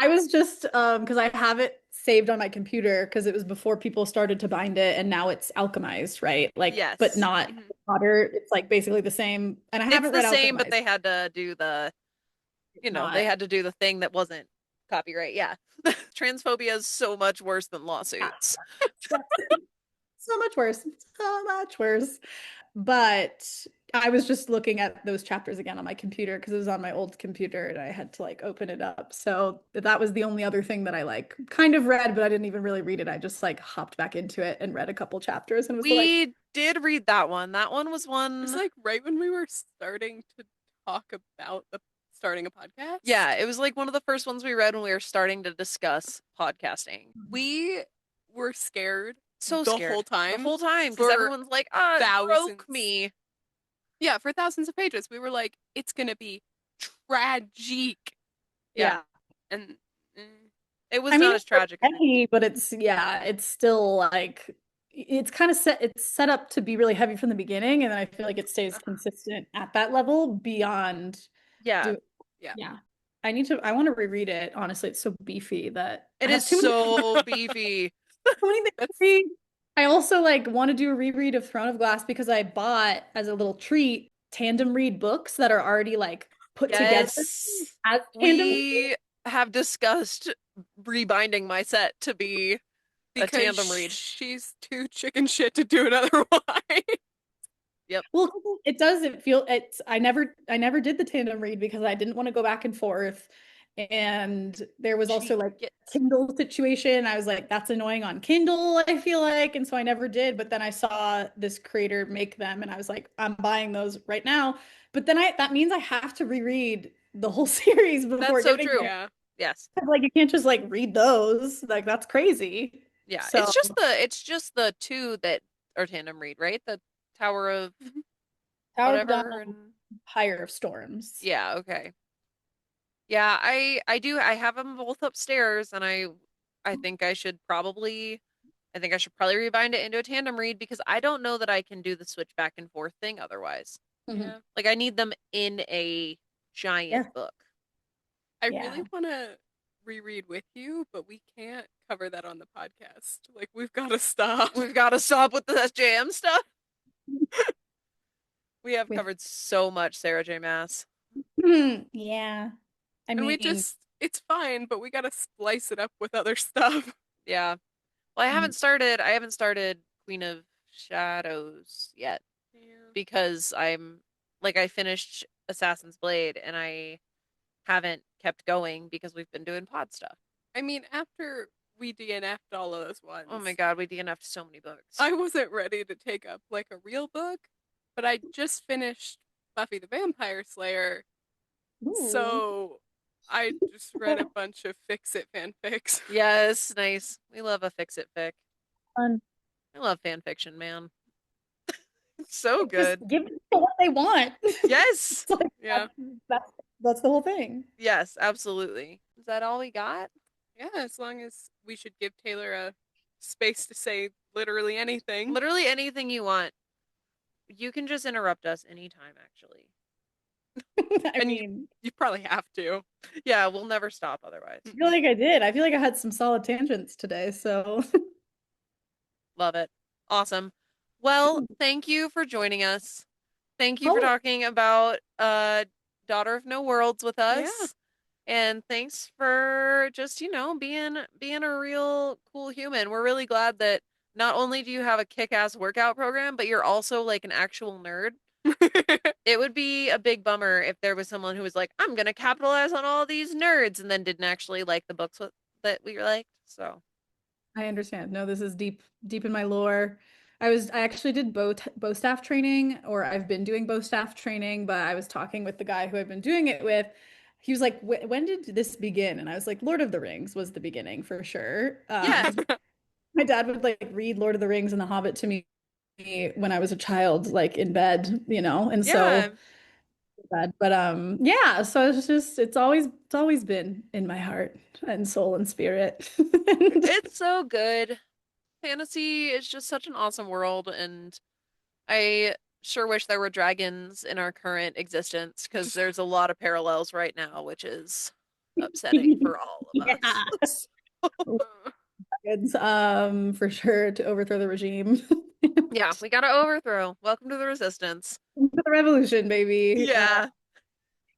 Speaker 3: I was just because I have it saved on my computer because it was before people started to bind it and now it's alchemized, right? Like,
Speaker 1: Yes.
Speaker 3: but not
Speaker 2: Mhm.
Speaker 3: water. It's like basically the same. And I
Speaker 1: It's
Speaker 3: haven't
Speaker 1: the
Speaker 3: read
Speaker 1: same, but
Speaker 3: Alchemized.
Speaker 1: they had to do the,
Speaker 3: Not.
Speaker 1: they had to do the thing that wasn't copyright. Yeah. Transphobia is so much worse than lawsuits.
Speaker 3: So much worse. So much worse. But I was just looking at those chapters again on my computer because it was on my old computer and I had to like open it up. So that was the only other thing that I like kind of read, but I didn't even really read it. I just like hopped back into it and read a couple chapters and was like,
Speaker 1: We did read that one. That one was
Speaker 2: It was
Speaker 1: one.
Speaker 2: like right when we were starting to talk about starting a podcast.
Speaker 1: Yeah, it was like one of the first ones we read when we were starting to discuss podcasting.
Speaker 2: We were scared
Speaker 1: So
Speaker 2: the
Speaker 1: scared.
Speaker 2: whole time.
Speaker 1: The whole time. Because
Speaker 2: for
Speaker 1: everyone's like, it broke
Speaker 2: thousands.
Speaker 1: me.
Speaker 2: Yeah, for thousands of pages. We were like, it's gonna be tragic.
Speaker 1: Yeah.
Speaker 2: And
Speaker 1: It was
Speaker 3: I mean,
Speaker 1: not as tragic. as it-
Speaker 3: heavy, but it's still like it's kind of set up to be really heavy from the beginning, and then I feel like it stays consistent at that level beyond.
Speaker 1: Yeah.
Speaker 2: Yeah.
Speaker 3: I want to reread it. Honestly, it's so beefy that
Speaker 1: It
Speaker 3: I have
Speaker 1: is
Speaker 3: too many,
Speaker 1: so beefy.
Speaker 3: so many things to read. I also like want to do a reread of Throne of Glass because I bought as a little treat tandem read books that are already like put together
Speaker 1: Yes.
Speaker 3: as tandem read.
Speaker 1: We have discussed rebinding my set to be a
Speaker 2: because
Speaker 1: tandem read.
Speaker 2: she's too chicken shit to do it otherwise.
Speaker 3: Well, it does. It feel it's. I never did the tandem read because I didn't want to go back and forth, And there was also like
Speaker 1: Get-
Speaker 3: Kindle situation. I was like, that's annoying on Kindle, I feel like. And so I never did. But then I saw this creator make them and I was like, I'm buying those right now. But then that means I have to reread the whole series before
Speaker 1: That's so
Speaker 3: getting
Speaker 1: true.
Speaker 3: there.
Speaker 2: Yeah.
Speaker 1: Yes.
Speaker 3: Like you can't just like read those. Like that's crazy.
Speaker 1: Yeah.
Speaker 3: So
Speaker 1: It's just the two that are tandem read, right? The Tower of
Speaker 3: Tower of Dawn,
Speaker 1: whatever and
Speaker 3: Pyre of Storms.
Speaker 1: yeah, okay. Yeah, I have them both upstairs and I think I think I should probably rebind it into a tandem read because I don't know that I can do the switch back and forth thing otherwise.
Speaker 3: Mhm.
Speaker 2: Yeah.
Speaker 1: Like I need them in a giant
Speaker 3: Yeah.
Speaker 1: book.
Speaker 2: I
Speaker 3: Yeah.
Speaker 2: really want to reread with you, but we can't cover that on the podcast. Like, we've got to stop.
Speaker 1: We've got to stop with the SJM stuff. We have
Speaker 3: With-
Speaker 1: covered so much Sarah J. Maas.
Speaker 3: Yeah. I
Speaker 2: And we
Speaker 3: mean,
Speaker 2: just, it's fine, but we got to splice it up with other stuff.
Speaker 1: Yeah. Well,
Speaker 3: Mm.
Speaker 1: I haven't started Queen of Shadows yet
Speaker 2: Yeah.
Speaker 1: because I finished Assassin's Blade and I haven't kept going because we've been doing pod stuff.
Speaker 2: I mean, after we DNF'd all of those ones,
Speaker 1: Oh my God, we DNF'd so many books.
Speaker 2: I wasn't ready to take up like a real book, but I just finished Buffy the Vampire Slayer,
Speaker 3: ooh.
Speaker 2: so I just read a bunch of Fix-It fanfics.
Speaker 1: Yes, nice. We love a fix it fic.
Speaker 3: Fun.
Speaker 1: I love fan fiction, man. It's so
Speaker 3: Just
Speaker 1: good.
Speaker 3: give people what they want.
Speaker 1: Yes.
Speaker 3: It's like,
Speaker 2: Yeah.
Speaker 3: that's the whole thing.
Speaker 1: Yes, absolutely. Is that all we got?
Speaker 2: Yeah, as long as we should give Taylor a space to say literally anything.
Speaker 1: Literally anything you want. You can just interrupt us anytime, actually.
Speaker 3: I
Speaker 2: And
Speaker 3: mean,
Speaker 2: You probably have to.
Speaker 1: Yeah, we'll never stop otherwise.
Speaker 3: I feel like I did. I feel like I had some solid tangents today. So
Speaker 1: Love it. Awesome. Well, thank you for joining us. Thank you for
Speaker 3: Oh.
Speaker 1: talking about Daughter of No Worlds with us.
Speaker 2: Yeah.
Speaker 1: And thanks for just, being a real cool human. We're really glad that not only do you have a kick-ass workout program, but you're also like an actual nerd. It would be a big bummer if there was someone who was like, I'm gonna capitalize on all these nerds and then didn't actually like the books that we liked. So
Speaker 3: I understand. No, this is deep in my lore. I actually did bow staff training, or I've been doing bow staff training, but I was talking with the guy who I've been doing it with. He was like, when did this begin? And I was like, Lord of the Rings was the beginning for sure.
Speaker 1: Yeah.
Speaker 3: My dad would like read Lord of the Rings and The Hobbit to me when I was a child, like in bed, and
Speaker 1: yeah,
Speaker 3: so bad. But yeah, so it's always been in my heart and soul and spirit. And
Speaker 1: it's so good. Fantasy is just such an awesome world, and I sure wish there were dragons in our current existence because there's a lot of parallels right now, which is upsetting for all of
Speaker 3: yeah.
Speaker 1: us.
Speaker 3: It's for sure to overthrow the regime.
Speaker 1: Yeah, we gotta overthrow. Welcome to the resistance.
Speaker 3: The revolution, baby.
Speaker 1: Yeah.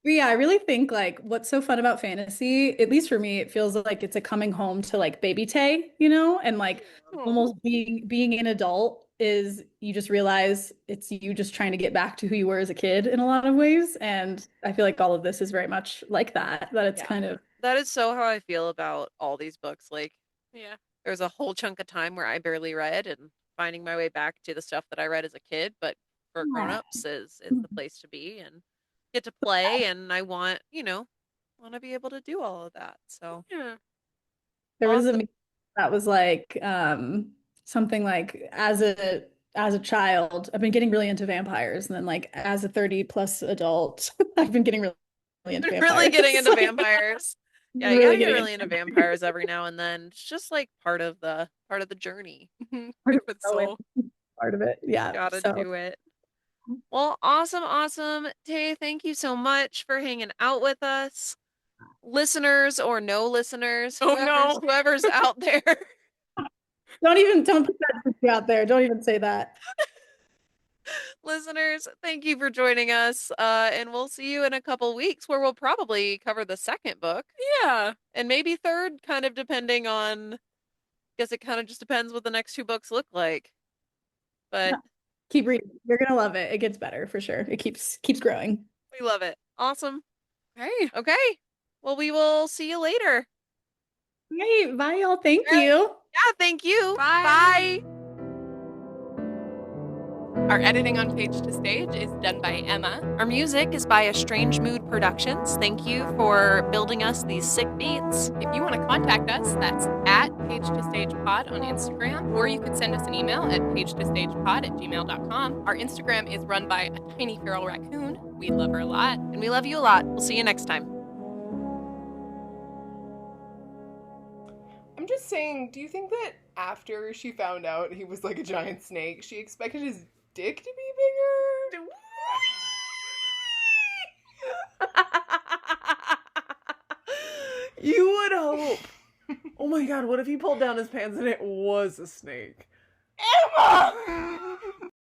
Speaker 3: But yeah, I really think like what's so fun about fantasy, at least for me, it feels like it's a coming home to like baby Tay, and like almost being an adult is you just realize it's you just trying to get back to who you were as a kid in a lot of ways. And I feel like all of this is very much like that it's
Speaker 2: Yeah.
Speaker 3: kind of
Speaker 1: That is so how I feel about all these books. Like,
Speaker 2: Yeah.
Speaker 1: there was a whole chunk of time where I barely read and finding my way back to the stuff that I read as a kid, but for
Speaker 3: Aw.
Speaker 1: grown-ups is the place to be and get to play and I want to be able to do all of that. So,
Speaker 2: Yeah.
Speaker 3: there was a
Speaker 1: Awesome.
Speaker 3: meme that was like something like as a child, I've been getting really into vampires, and then like as a 30 plus adult, I've been getting really into vampires.
Speaker 1: really getting into
Speaker 3: Like,
Speaker 1: vampires. Yeah, you
Speaker 3: really
Speaker 1: gotta get
Speaker 3: getting
Speaker 1: really into vampires every now and then. It's just like part of the journey.
Speaker 2: Good
Speaker 3: Part
Speaker 2: for
Speaker 3: of
Speaker 2: the soul.
Speaker 3: part of it. Yeah.
Speaker 1: Gotta
Speaker 3: So
Speaker 1: do it. Well, awesome. Tay, thank you so much for hanging out with us. Listeners or no listeners,
Speaker 2: Oh, no.
Speaker 1: whoever's out there.
Speaker 3: don't put that out there. Don't even say that.
Speaker 1: Listeners, thank you for joining us. And we'll see you in a couple weeks where we'll probably cover the second book
Speaker 2: Yeah.
Speaker 1: and maybe third, kind of depending on, guess it kind of just depends what the next two books look like. But
Speaker 3: Keep reading. You're gonna love it. It gets better for sure. It keeps growing.
Speaker 1: we love it. Awesome.
Speaker 2: Hey.
Speaker 1: Okay. Well, we will see you later.
Speaker 3: Great. Bye, y'all. Thank
Speaker 1: All right.
Speaker 3: you.
Speaker 1: Yeah, thank you.
Speaker 2: Bye. Our editing on Page to Stage is done by Emma.
Speaker 1: Our music is by A Strange Mood Productions. Thank you for building us these sick beats.
Speaker 2: If you want to contact us, that's at Page to Stage Pod on Instagram, or you could send us an email at pagetostagepod@gmail.com. Our Instagram is run by a tiny feral raccoon. We love her a lot.
Speaker 1: And we love you a lot. We'll see you next time.
Speaker 4: I'm just saying, do you think that after she found out he was like a giant snake, she expected his dick to be bigger?
Speaker 5: You would hope. Oh my god, what if he pulled down his pants and it was a snake?
Speaker 4: Emma!